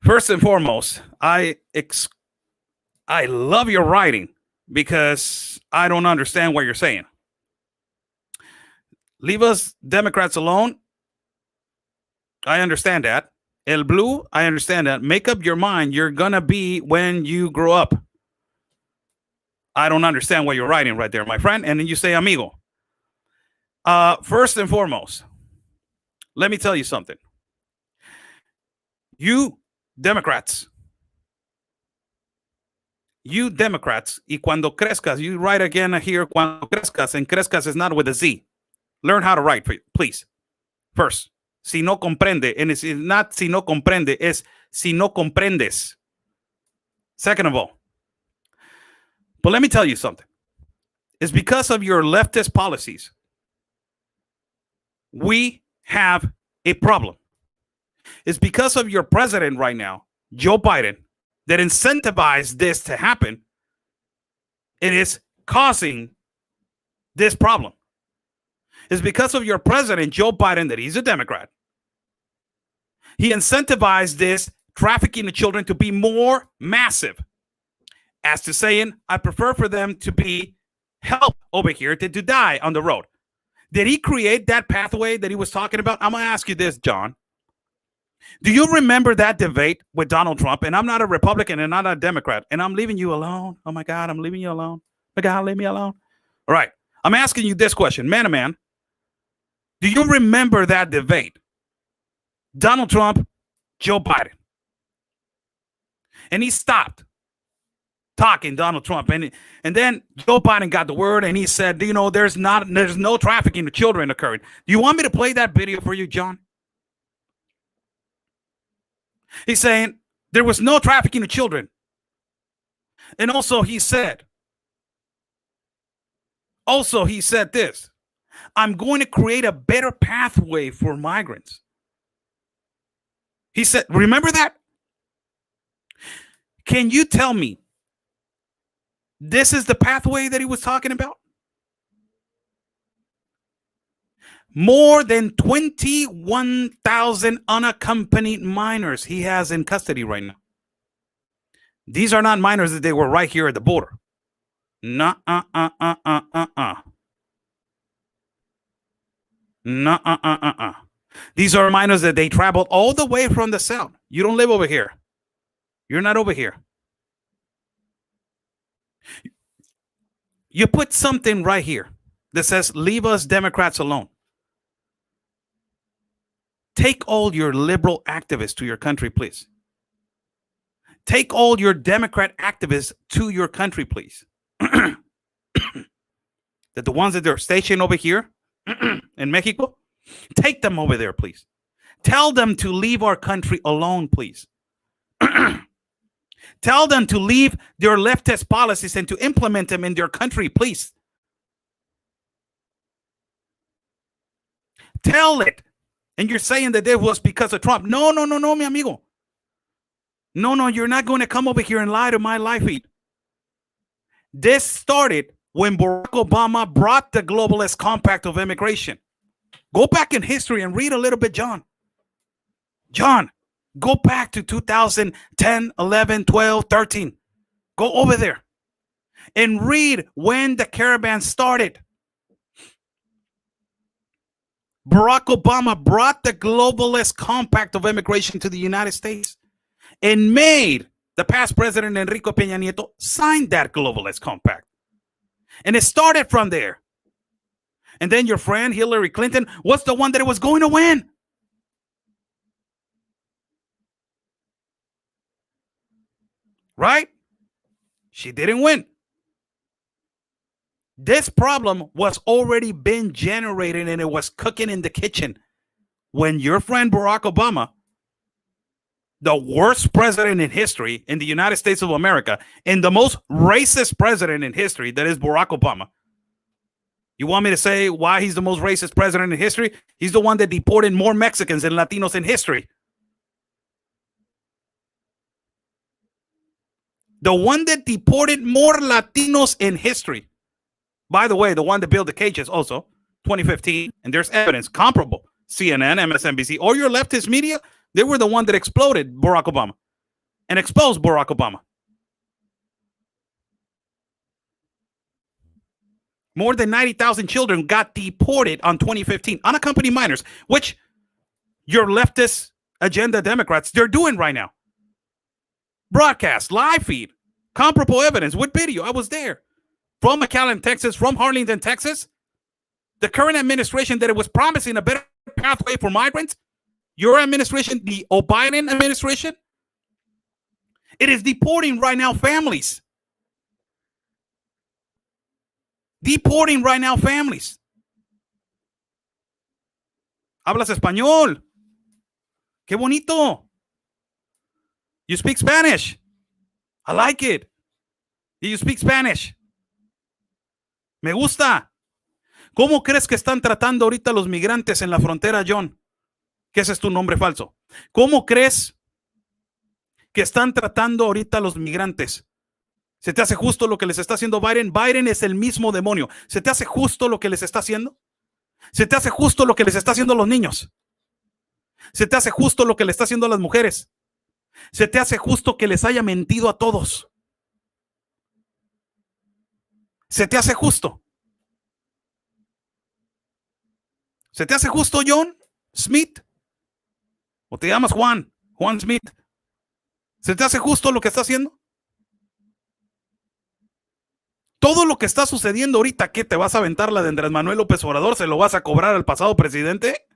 First and foremost, I love your writing because I don't understand what you're saying. Leave us Democrats alone. I understand that. El Blue, I understand that. Make up your mind. You're going to be when you grow up. I don't understand what you're writing right there, my friend. And then you say, amigo. First and foremost, let me tell you something. You Democrats, y cuando crezcas, you write again here, cuando crezcas, and crezcas is not with a Z. Learn how to write, please. First, si no comprende, and it's not si no comprende, it's si no comprendes. Second of all, but let me tell you something. It's because of your leftist policies. We have a problem. It's because of your president right now, Joe Biden, that incentivized this to happen. It is causing this problem. It's because of your president, Joe Biden, that he's a Democrat. He incentivized this trafficking of children to be more massive. As to saying, I prefer for them to be helped over here than to die on the road. Did he create that pathway that he was talking about? I'm going to ask you this, John. Do you remember that debate with Donald Trump? And I'm not a Republican and not a Democrat. And I'm leaving you alone. Oh, my God, I'm leaving you alone. My God, leave me alone. All right. I'm asking you this question, man to man. Do you remember that debate? Donald Trump, Joe Biden. And he stopped talking, Donald Trump. And then Joe Biden got the word and he said, you know, there's no trafficking of children occurring. Do you want me to play that video for you, John? He's saying there was no trafficking of children. And also he said this, I'm going to create a better pathway for migrants. He said, remember that? Can you tell me this is the pathway that he was talking about? More than 21,000 unaccompanied minors he has in custody right now. These are not minors that they were right here at the border. These are minors that they traveled all the way from the south. You don't live over here. You're not over here. You put something right here that says, leave us Democrats alone. Take all your liberal activists to your country, please. Take all your Democrat activists to your country, please. That the ones that are stationed over here in Mexico, take them over there, please. Tell them to leave our country alone, please. Tell them to leave their leftist policies and to implement them in their country, please. Tell it. And you're saying that it was because of Trump. No, mi amigo. No, you're not going to come over here and lie to my live feed. This started when Barack Obama brought the globalist compact of immigration. Go back in history and read a little bit, John. John, go back to 2010, 11, 12, 13. Go over there and read when the caravan started. Barack Obama brought the globalist compact of immigration to the United States and made the past president Enrique Peña Nieto sign that globalist compact. And it started from there. And then your friend Hillary Clinton was the one that was going to win. Right? She didn't win. This problem was already been generated and it was cooking in the kitchen when your friend Barack Obama, the worst president in history in the United States of America, and the most racist president in history, that is Barack Obama. You want me to say why he's the most racist president in history? He's the one that deported more Mexicans and Latinos in history. The one that deported more Latinos in history. By the way, the one that built the cages also, 2015, and there's evidence comparable. CNN, MSNBC, or your leftist media, they were the one that exploded Barack Obama and exposed Barack Obama. More than 90,000 children got deported on 2015, unaccompanied minors, which your leftist agenda Democrats, they're doing right now. Broadcast, live feed, comparable evidence with video. I was there. From McAllen, Texas, from Harlingen, Texas. The current administration that it was promising a better pathway for migrants, your administration, the Biden administration, it is deporting right now families. Deporting right now families. Hablas español. Qué bonito. You speak Spanish. I like it. You speak Spanish. Me gusta. ¿Cómo crees que están tratando ahorita los migrantes en la frontera, John? que ese es tu nombre falso. ¿Cómo crees que están tratando ahorita a los migrantes? ¿Se te hace justo lo que les está haciendo Biden? Biden es el mismo demonio. ¿Se te hace justo lo que les está haciendo? ¿Se te hace justo lo que les está haciendo a los niños? ¿Se te hace justo lo que le está haciendo a las mujeres? ¿Se te hace justo que les haya mentido a todos? ¿Se te hace justo? ¿Se te hace justo, John Smith? ¿O te llamas Juan Smith? ¿Se te hace justo lo que está haciendo? Todo lo que está sucediendo ahorita, ¿qué? ¿Te vas a aventar la de Andrés Manuel López Obrador? ¿Se lo vas a cobrar al pasado presidente?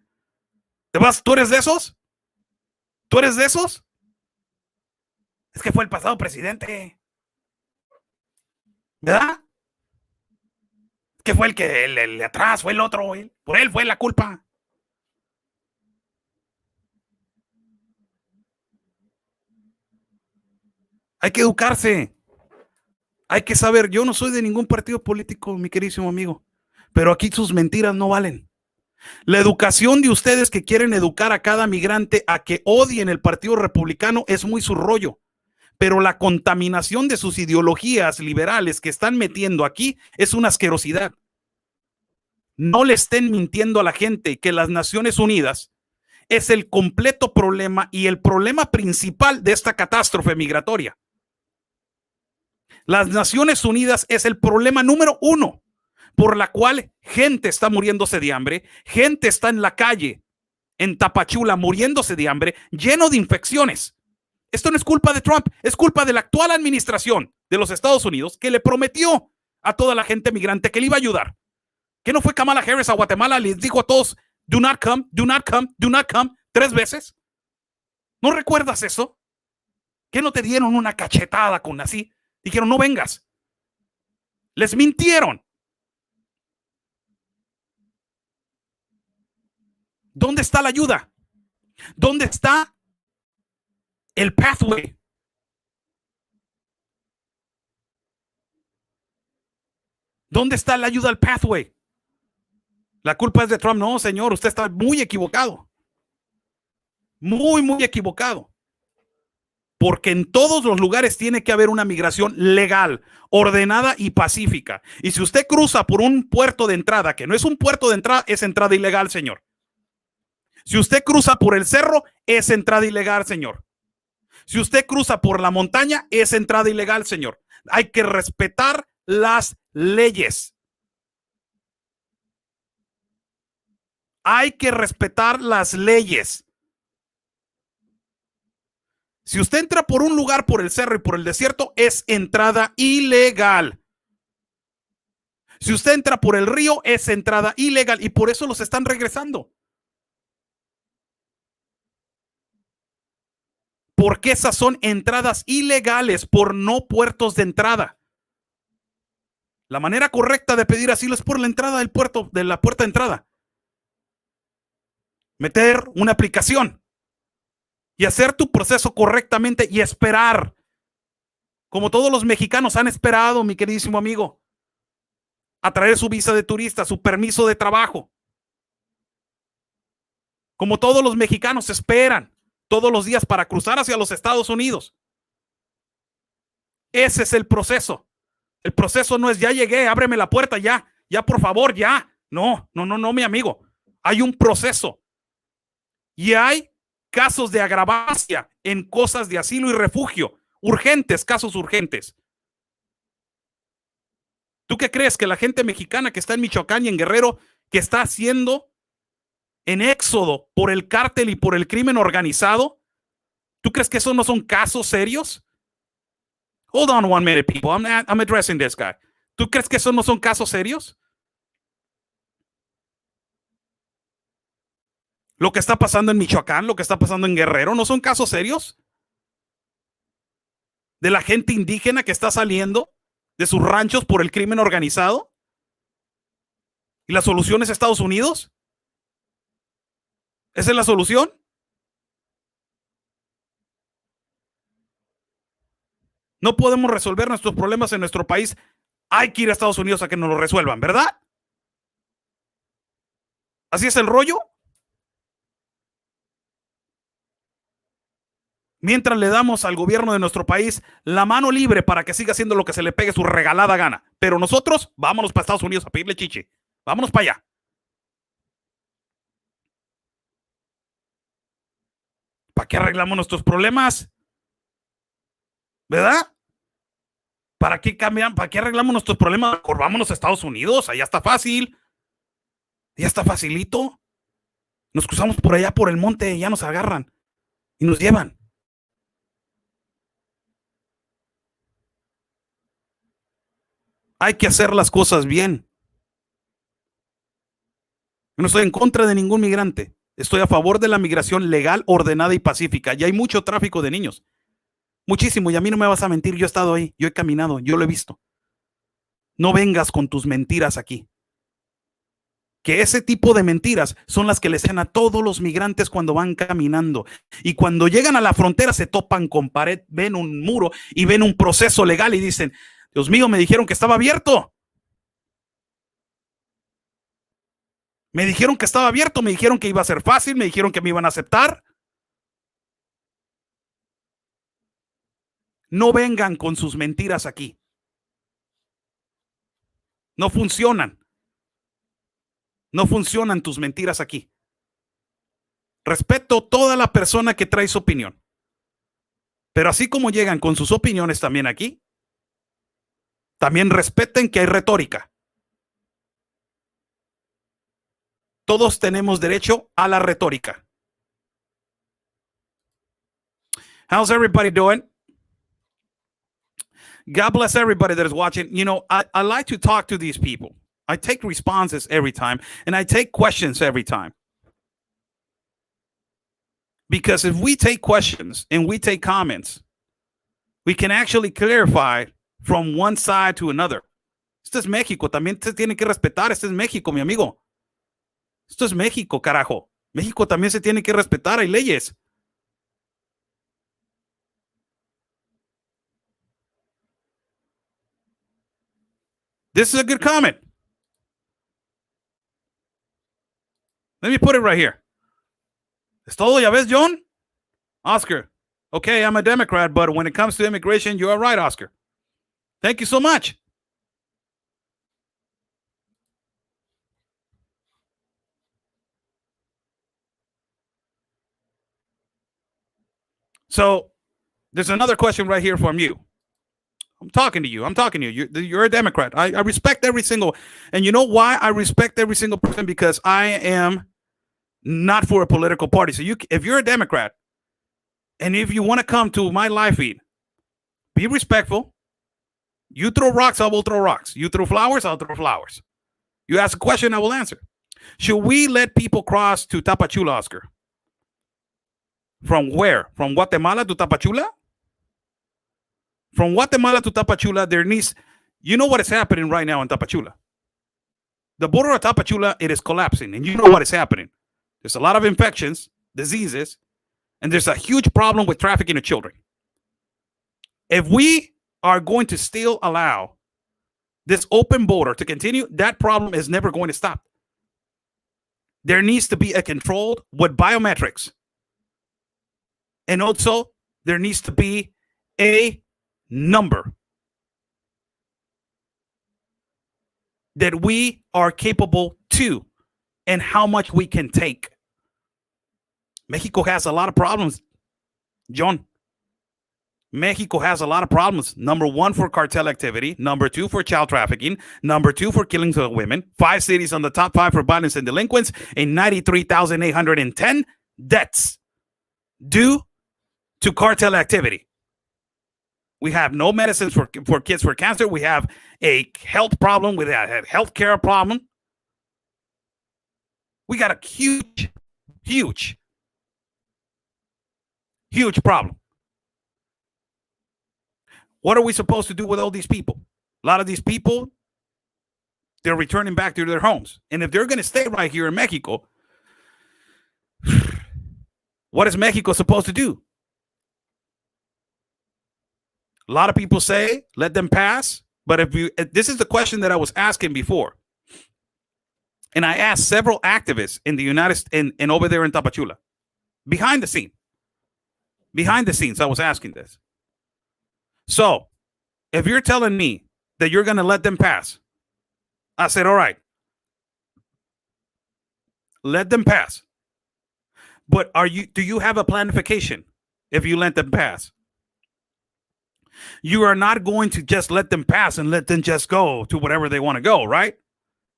¿Tú eres de esos? ¿Tú eres de esos? Es que fue el pasado presidente. ¿Verdad? Que fue el de atrás, fue el otro. Por él fue la culpa. Hay que educarse. Hay que saber, yo no soy de ningún partido político, mi queridísimo amigo, pero aquí sus mentiras no valen. La educación de ustedes que quieren educar a cada migrante a que odien el Partido Republicano es muy su rollo, pero la contaminación de sus ideologías liberales que están metiendo aquí es una asquerosidad. No le estén mintiendo a la gente que las Naciones Unidas es el completo problema y el problema principal de esta catástrofe migratoria. Las Naciones Unidas es el problema número 1 por la cual gente está muriéndose de hambre, gente está en la calle, en Tapachula, muriéndose de hambre, lleno de infecciones. Esto no es culpa de Trump, es culpa de la actual administración de los Estados Unidos que le prometió a toda la gente migrante que le iba a ayudar. ¿Que no fue Kamala Harris a Guatemala? Les dijo a todos, do not come, do not come, do not come, 3 veces. ¿No recuerdas eso? ¿Que no te dieron una cachetada con así? Dijeron, no vengas. Les mintieron. ¿Dónde está la ayuda? ¿Dónde está el pathway? ¿Dónde está la ayuda al pathway? La culpa es de Trump. No, señor, usted está muy equivocado. Muy, muy equivocado. Porque en todos los lugares tiene que haber una migración legal, ordenada y pacífica. Y si usted cruza por un puerto de entrada, que no es un puerto de entrada, es entrada ilegal, señor. Si usted cruza por el cerro, es entrada ilegal, señor. Si usted cruza por la montaña, es entrada ilegal, señor. Hay que respetar las leyes. Hay que respetar las leyes. Si usted entra por un lugar, por el cerro y por el desierto, es entrada ilegal. Si usted entra por el río, es entrada ilegal y por eso los están regresando. Porque esas son entradas ilegales por no puertos de entrada. La manera correcta de pedir asilo es por la entrada del puerto, de la puerta de entrada. Meter una aplicación y hacer tu proceso correctamente y esperar, como todos los mexicanos han esperado, mi queridísimo amigo, a traer su visa de turista, su permiso de trabajo. Como todos los mexicanos esperan todos los días para cruzar hacia los Estados Unidos. Ese es el proceso. El proceso no es ya llegué, ábreme la puerta, ya por favor, ya. No, mi amigo. Hay un proceso. Y hay casos de agravancia en cosas de asilo y refugio. Urgentes, casos urgentes. ¿Tú qué crees que la gente mexicana que está en Michoacán y en Guerrero, que está haciendo en éxodo por el cártel y por el crimen organizado, tú crees que esos no son casos serios? Hold on one minute, people. I'm addressing this guy. ¿Tú crees que esos no son casos serios? Lo que está pasando en Michoacán, lo que está pasando en Guerrero, ¿no son casos serios? De la gente indígena que está saliendo de sus ranchos por el crimen organizado. ¿Y la solución es Estados Unidos? ¿Esa es la solución? No podemos resolver nuestros problemas en nuestro país. Hay que ir a Estados Unidos a que nos lo resuelvan, ¿verdad? ¿Así es el rollo? mientras le damos al gobierno de nuestro país la mano libre para que siga haciendo lo que se le pegue su regalada gana. Pero nosotros, vámonos para Estados Unidos a pedirle chiche. Vámonos para allá. ¿Para qué arreglamos nuestros problemas? ¿Verdad? ¿Para qué cambian? ¿Para qué arreglamos nuestros problemas? Mejor vámonos a Estados Unidos. Allá está fácil. Ya está facilito. Nos cruzamos por allá por el monte y ya nos agarran y nos llevan. Hay que hacer las cosas bien. Yo no estoy en contra de ningún migrante. Estoy a favor de la migración legal, ordenada y pacífica. Y hay mucho tráfico de niños. Muchísimo. Y a mí no me vas a mentir. Yo he estado ahí. Yo he caminado. Yo lo he visto. No vengas con tus mentiras aquí. Que ese tipo de mentiras son las que les hacen a todos los migrantes cuando van caminando. Y cuando llegan a la frontera se topan con pared, ven un muro y ven un proceso legal y dicen, Dios mío, me dijeron que estaba abierto. Me dijeron que estaba abierto, me dijeron que iba a ser fácil, me dijeron que me iban a aceptar. No vengan con sus mentiras aquí. No funcionan. No funcionan tus mentiras aquí. Respeto toda la persona que trae su opinión. Pero así como llegan con sus opiniones también aquí, también respeten que hay retórica. Todos tenemos derecho a la retórica. How's everybody doing? God bless everybody that is watching. You know, I like to talk to these people. I take responses every time, and I take questions every time. Because if we take questions and we take comments, we can actually clarify from one side to another. Esto es México, también se tiene que respetar. Esto es México, mi amigo. Esto es México, carajo. México también se tiene que respetar, hay leyes. This is a good comment. Let me put it right here. ¿Es todo, ya ves, John? Oscar. Okay, I'm a Democrat, but when it comes to immigration, you are right, Oscar. Thank you so much. So, there's another question right here from you. I'm talking to you. You're a Democrat. I respect every single, and you know why I respect every single person? Because I am not for a political party. So if you're a Democrat, and if you want to come to my live feed, be respectful. You throw rocks, I will throw rocks. You throw flowers, I'll throw flowers. You ask a question, I will answer. Should we let people cross to Tapachula, Oscar? From where? From Guatemala to Tapachula? From Guatemala to Tapachula, there needs, you know what is happening right now in Tapachula. The border of Tapachula, it is collapsing, and you know what is happening. There's a lot of infections, diseases, and there's a huge problem with trafficking of children. If we are going to still allow this open border to continue, that problem is never going to stop. There needs to be a control with biometrics. And also, there needs to be a number that we are capable to and how much we can take. Mexico has a lot of problems, John. Mexico has a lot of problems. Number one, for cartel activity. Number two, for child trafficking. Number two, for killings of women. 5 cities on the top 5 for violence and delinquents, and 93,810 deaths due to cartel activity. We have no medicines for kids for cancer. We have a health problem. We have a health care problem. We got a huge problem. What are we supposed to do with all these people? A lot of these people, they're returning back to their homes. And if they're going to stay right here in Mexico, what is Mexico supposed to do? A lot of people say, let them pass. But this is the question that I was asking before. And I asked several activists in the and over there in Tapachula, behind the scene. Behind the scenes, I was asking this. So, if you're telling me that you're going to let them pass, I said, all right, let them pass. But do you have a planification if you let them pass? You are not going to just let them pass and let them just go to whatever they want to go, right?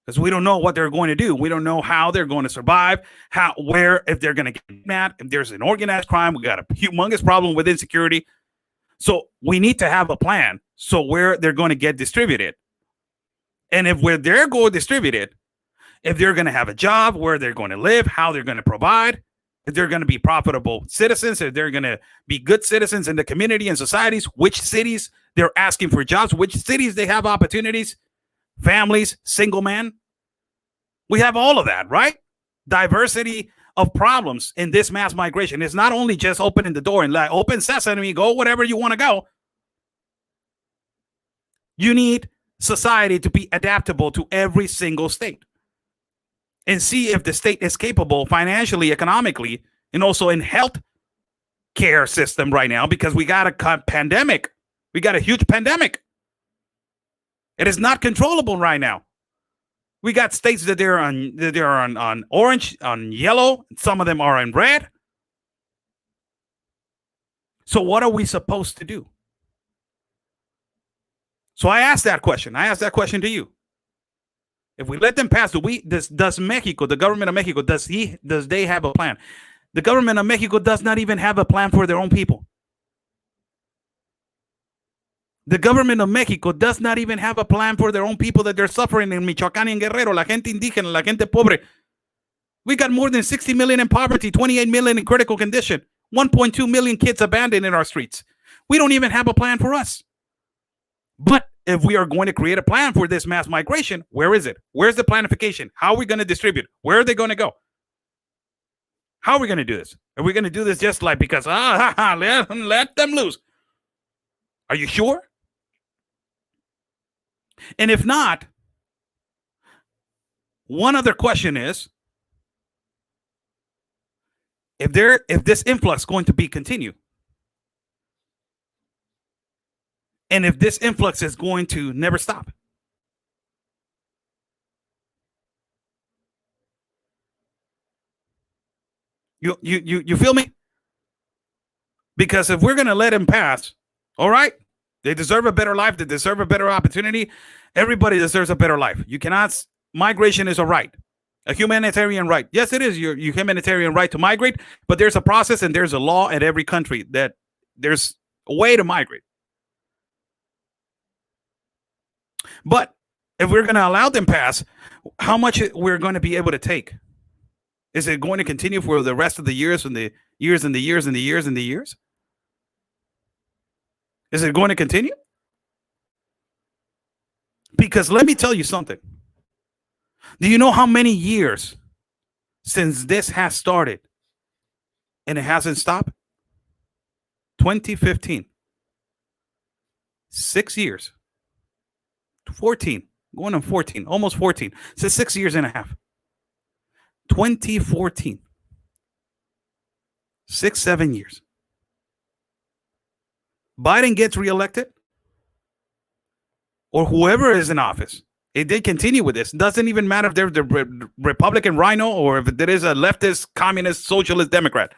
Because we don't know what they're going to do. We don't know how they're going to survive, if they're going to get mad, if there's an organized crime. We got a humongous problem with insecurity. So we need to have a plan. So where they're going to get distributed. And if where they're going distributed, if they're going to have a job, where they're going to live, how they're going to provide, if they're going to be profitable citizens, if they're going to be good citizens in the community and societies, which cities they're asking for jobs, which cities they have opportunities, families, single men. We have all of that, right? Diversity of problems in this mass migration. It's not only just opening the door and like open sesame, go wherever you want to go. You need society to be adaptable to every single state and see if the state is capable financially, economically, and also in health care system right now, because we got a pandemic. We got a huge pandemic. It is not controllable right now. We got states that they're on orange, on yellow. Some of them are in red. So what are we supposed to do? So I asked that question. I asked that question to you. If we let them pass, does Mexico, the government of Mexico, does they have a plan? The government of Mexico does not even have a plan for their own people. The government of Mexico does not even have a plan for their own people that they're suffering in Michoacán and Guerrero, la gente indígena, la gente pobre. We got more than 60 million in poverty, 28 million in critical condition, 1.2 million kids abandoned in our streets. We don't even have a plan for us. But if we are going to create a plan for this mass migration, where is it? Where's the planification? How are we going to distribute? Where are they going to go? How are we going to do this? Are we going to do this just like because, let them loose? Are you sure? And if not, one other question is, if this influx is going to be continued, and if this influx is going to never stop. You feel me? Because if we're going to let them pass, all right, they deserve a better life. They deserve a better opportunity. Everybody deserves a better life. You cannot, migration is a right, a humanitarian right. Yes, it is your humanitarian right to migrate, but there's a process and there's a law in every country that there's a way to migrate. But if we're going to allow them pass, how much we're going to be able to take? Is it going to continue for the rest of the years and the years and the years and the years and the years? Is it going to continue? Because let me tell you something. Do you know how many years since this has started and it hasn't stopped? 2015. 6 years. 14. Going on 14. Almost 14. So 6 years and a half. 2014. 6-7 years. Biden gets reelected, or whoever is in office, if they continue with this, doesn't even matter if they're the Republican rhino or if there is a leftist, communist, socialist, Democrat.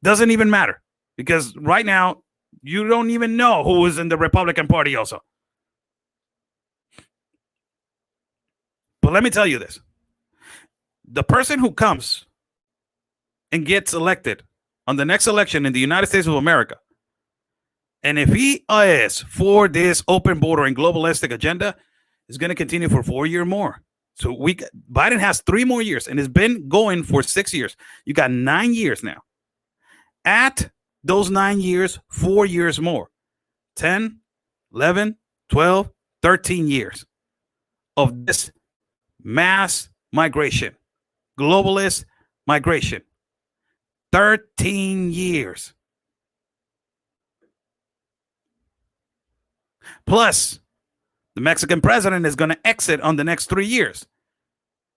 Doesn't even matter, because right now you don't even know who is in the Republican Party also. But let me tell you this. The person who comes and gets elected on the next election in the United States of America, and if he is for this open border and globalistic agenda, is going to continue for 4 years more. So Biden has 3 more years and has been going for 6 years. You got 9 years now. At those 9 years, 4 years more. 10, 11, 12, 13 years of this mass migration, globalist migration. 13 years. Plus, the Mexican president is going to exit on the next 3 years.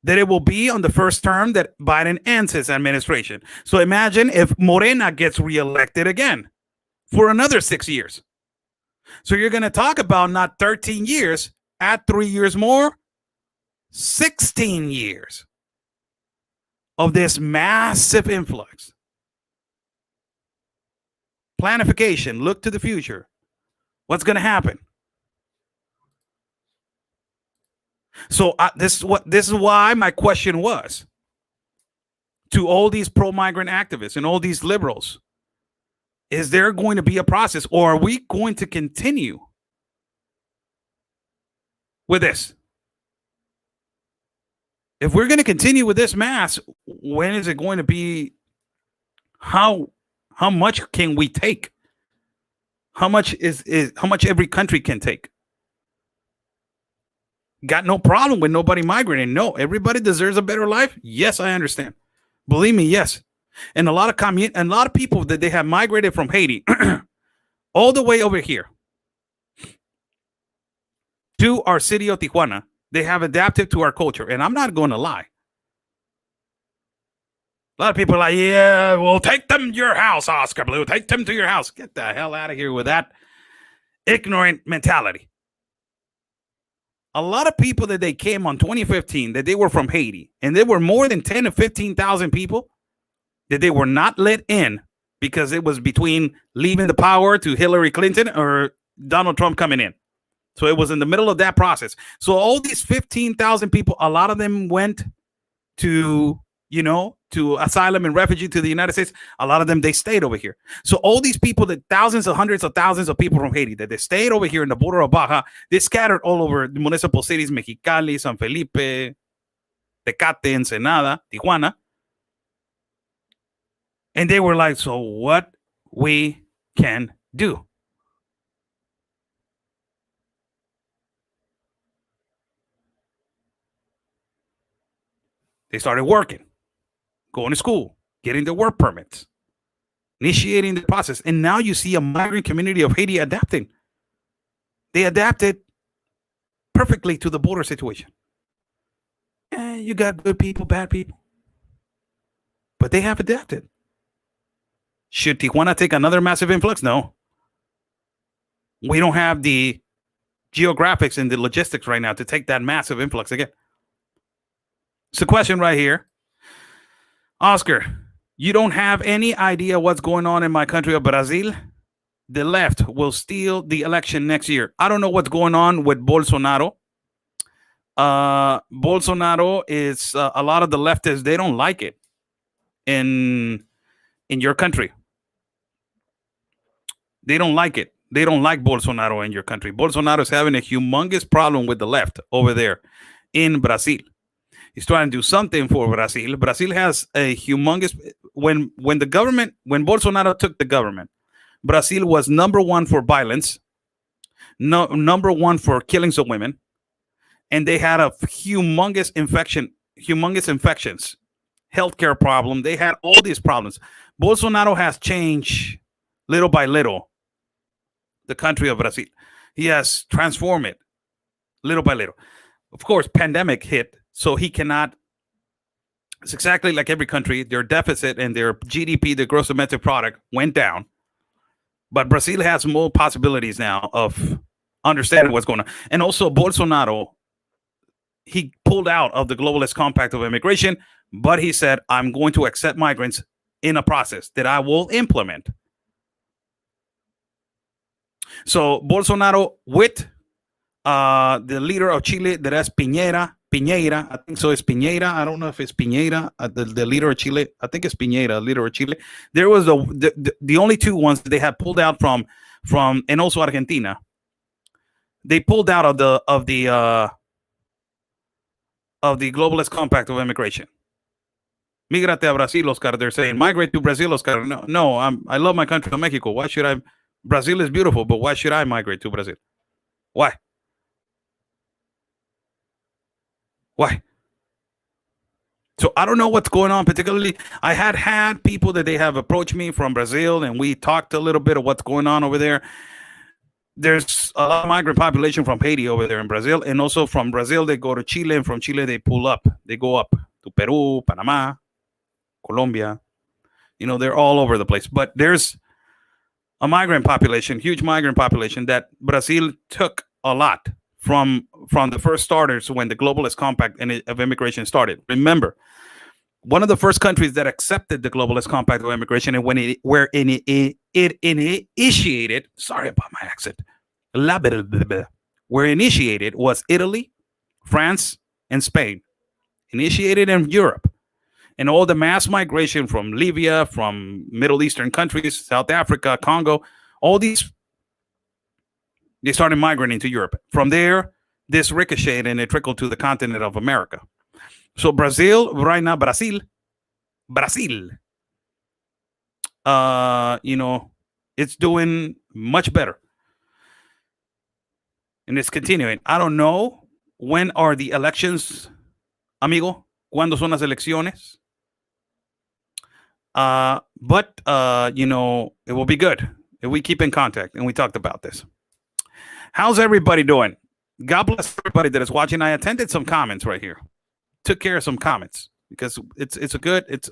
that it will be on the first term that Biden ends his administration. So imagine if Morena gets reelected again for another 6 years. So you're going to talk about not 13 years, add 3 years more, 16 years of this massive influx. Planification, look to the future. What's going to happen? So this is why my question was to all these pro-migrant activists and all these liberals. Is there going to be a process, or are we going to continue with this? If we're going to continue with this mass, when is it going to be? How much can we take? How much is how much every country can take? Got no problem with nobody migrating. No, everybody deserves a better life. Yes, I understand. Believe me, yes. And a lot of people that they have migrated from Haiti all the way over here to our city of Tijuana. They have adapted to our culture. And I'm not going to lie. A lot of people are like, yeah, we'll take them to your house, Oscar Blue. Take them to your house. Get the hell out of here with that ignorant mentality. A lot of people that they came on 2015, that they were from Haiti, and there were more than 10 to 15,000 people that they were not let in because it was between leaving the power to Hillary Clinton or Donald Trump coming in. So it was in the middle of that process. So all these 15,000 people, a lot of them went to, to asylum and refugee to the United States. A lot of them, they stayed over here. So all these people, that hundreds of thousands of people from Haiti, that they stayed over here in the border of Baja, they scattered all over the municipal cities, Mexicali, San Felipe, Tecate, Ensenada, Tijuana. And they were like, so what we can do? They started working, going to school, getting their work permits, initiating the process. And now you see a migrant community of Haiti adapting. They adapted perfectly to the border situation. And you got good people, bad people. But they have adapted. Should Tijuana take another massive influx? No. We don't have the geographics and the logistics right now to take that massive influx again. It's a question right here. Oscar, you don't have any idea what's going on in my country of Brazil? The left will steal the election next year. I don't know what's going on with Bolsonaro. Bolsonaro is a lot of the leftists, they don't like it in your country. They don't like it. They don't like Bolsonaro in your country. Bolsonaro is having a humongous problem with the left over there in Brazil. He's trying to do something for Brazil. Brazil has a humongous, when Bolsonaro took the government, Brazil was number one for violence, number one for killings of women, and they had a humongous infections, healthcare problem. They had all these problems. Bolsonaro has changed little by little the country of Brazil. He has transformed it little by little. Of course, pandemic hit. So he cannot, it's exactly like every country, their deficit and their GDP, the gross domestic product, went down. But Brazil has more possibilities now of understanding what's going on. And also Bolsonaro, he pulled out of the globalist compact of immigration, but he said, I'm going to accept migrants in a process that I will implement. So Bolsonaro with the leader of Chile, that is Piñera, I think so. It's Piñera. I don't know if it's Piñera, the leader of Chile. I think it's Piñera, leader of Chile. There was the only two ones that they had pulled out from, and also Argentina. They pulled out of the globalist compact of immigration. Migrate a Brasil, Oscar. They're saying migrate to Brazil, Oscar. No, I love my country of Mexico. Why should I? Brazil is beautiful, but why should I migrate to Brazil? Why? Why? So I don't know what's going on. Particularly, I had people that they have approached me from Brazil, and we talked a little bit of what's going on over there. there's a lot of migrant population from Haiti over there in Brazil, and also from Brazil they go to Chile, and from Chile they pull up. They go up to Peru, Panama, Colombia. They're all over the place. But there's a migrant population, huge migrant population that Brazil took a lot from the first starters when the globalist compact of immigration started. Remember, one of the first countries that accepted the globalist compact of immigration and where it initiated, sorry about my accent, where initiated was Italy, France, and Spain. Initiated in Europe. And all the mass migration from Libya, from Middle Eastern countries, South Africa, Congo, all these, they started migrating to Europe. From there, this ricocheted and it trickled to the continent of America. So Brazil, right now, Brazil, it's doing much better. And it's continuing. I don't know when are the elections, amigo. ¿Cuándo son las elecciones? But it will be good if we keep in contact and we talked about this. How's everybody doing? God bless everybody that is watching. I attended some comments right here. Took care of some comments because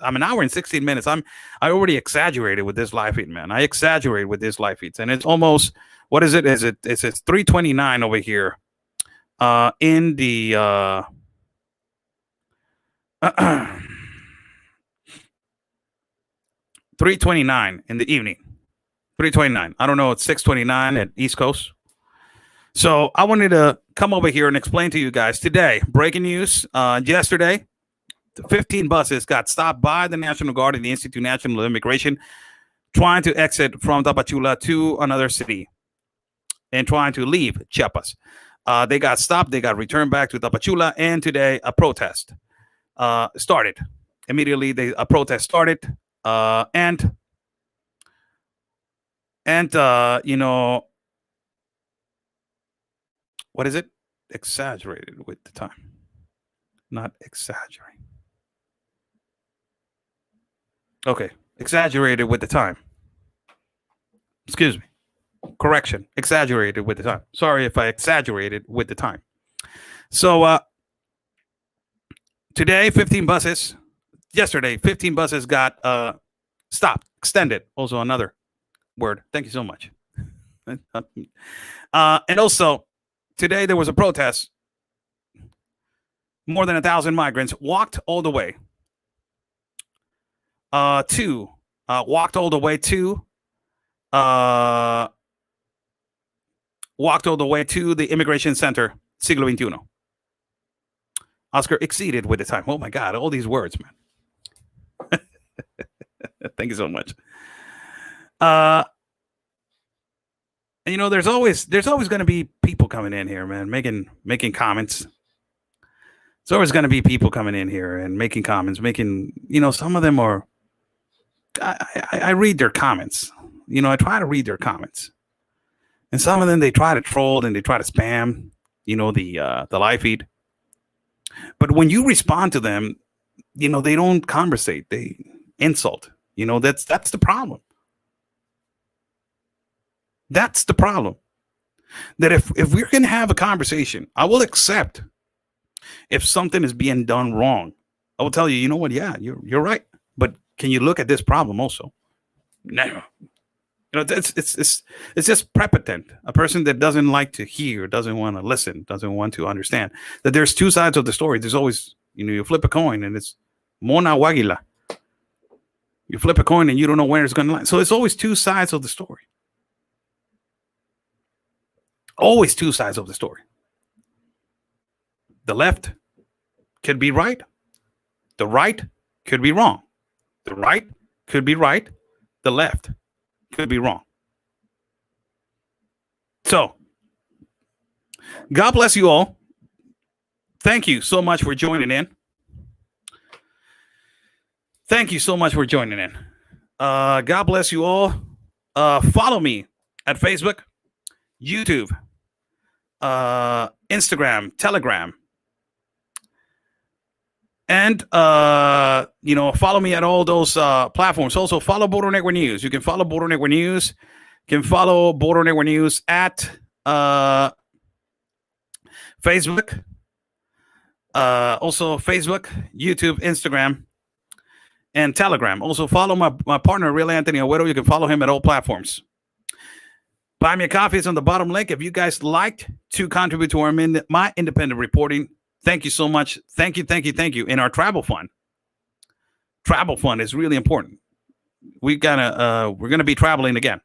I'm an hour and 16 minutes. I already exaggerated with this live feed, man. I exaggerate with this live feeds, and it's almost, what is it? It's 3:29 over here in the 3:29 in the evening. 3:29. I don't know. It's 6:29 at East Coast. So I wanted to come over here and explain to you guys today. Breaking news. Yesterday, 15 buses got stopped by the National Guard and the Institute National of Immigration trying to exit from Tapachula to another city and trying to leave Chiapas. They got stopped. They got returned back to Tapachula. And today, a protest started. Immediately, a protest started. What is it? Exaggerated with the time. Not exaggerating. Okay. Exaggerated with the time. Excuse me. Correction. Exaggerated with the time. Sorry if I exaggerated with the time. So, today, 15 buses. Yesterday, 15 buses got stopped. Extended. Also another word. Thank you so much. And also, today there was a protest. More than 1,000 migrants walked all the way to the immigration center, Siglo XXI. Oscar exceeded with the time. Oh my God, all these words, man. Thank you so much. And there's always going to be people coming in here, man, making comments. There's always going to be people coming in here and making comments, some of them are, I read their comments. I try to read their comments. And some of them, they try to troll and they try to spam, the live feed. But when you respond to them, they don't conversate. They insult. That's the problem. That's the problem. That if we're going to have a conversation, I will accept if something is being done wrong. I will tell you, you know what? Yeah, you're right. But can you look at this problem also? No. It's just prepotent. A person that doesn't like to hear, doesn't want to listen, doesn't want to understand that there's two sides of the story. There's always, you flip a coin and it's mona wagila. You flip a coin and you don't know where it's going to land. So it's always two sides of the story. Always two sides of the story. The left could be right. The right could be wrong. The right could be right. The left could be wrong. So, God bless you all. Thank you so much for joining in. Thank you so much for joining in. God bless you all. Follow me at Facebook, YouTube, Instagram, Telegram. And, follow me at all those platforms. Also, follow Border Network News. You can follow Border Network News. can follow Border Network News at Facebook. Also Facebook, YouTube, Instagram, and Telegram. Also follow my partner, Real Anthony Agüero. You can follow him at all platforms. Buy me a coffee is on the bottom link. If you guys liked to contribute to my independent reporting, thank you so much. Thank you. In our travel fund. Travel fund is really important. We're gonna be traveling again.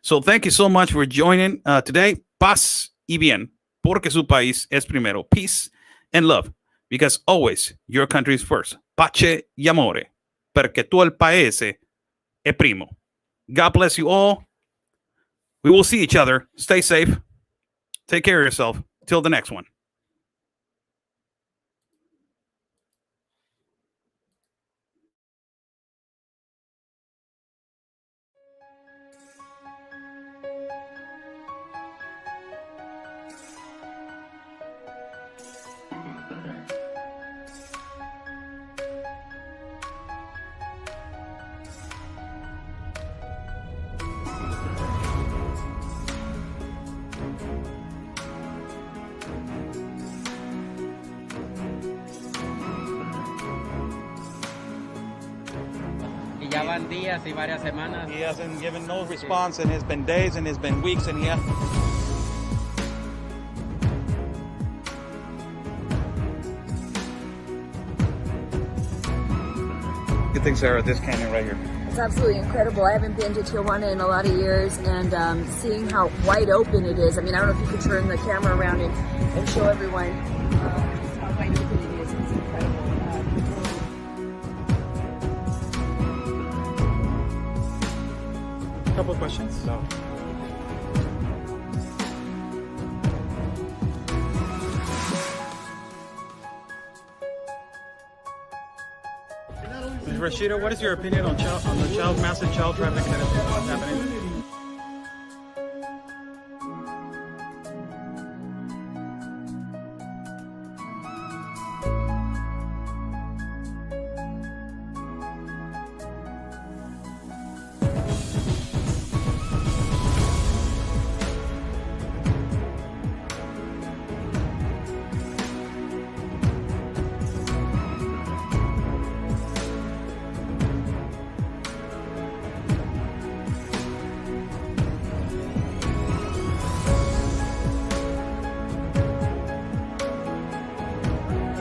So thank you so much for joining today. Paz y bien, porque su país es primero. Peace and love, because always your country is first. Pace y amore, perché tu el paese è primo. God bless you all. We will see each other. Stay safe. Take care of yourself. Till the next one. Y ya van días y varias semanas. He hasn't given no response, and it's been days and it's been weeks, and What do you think, Sarah, of this canyon right here? It's absolutely incredible. I haven't been to Tijuana in a lot of years, and seeing how wide open it is. I mean, I don't know if you could turn the camera around and show everyone just how wide open it is. It's incredible. A couple of questions. So. Rashida, what is your opinion on the massive child trafficking that is happening?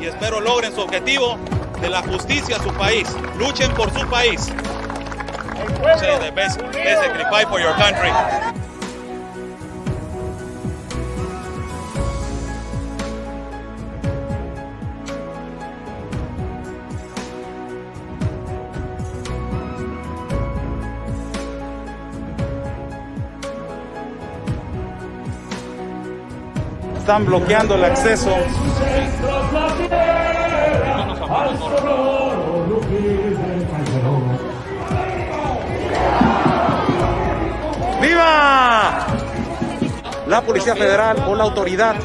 Y espero logren su objetivo de la justicia a su país. Luchen por su país. Say the basically fight for your country. Están bloqueando el acceso. ¡Viva! La Policía Federal o la autoridad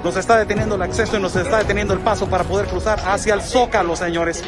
nos está deteniendo el acceso y nos está deteniendo el paso para poder cruzar hacia el Zócalo, señores.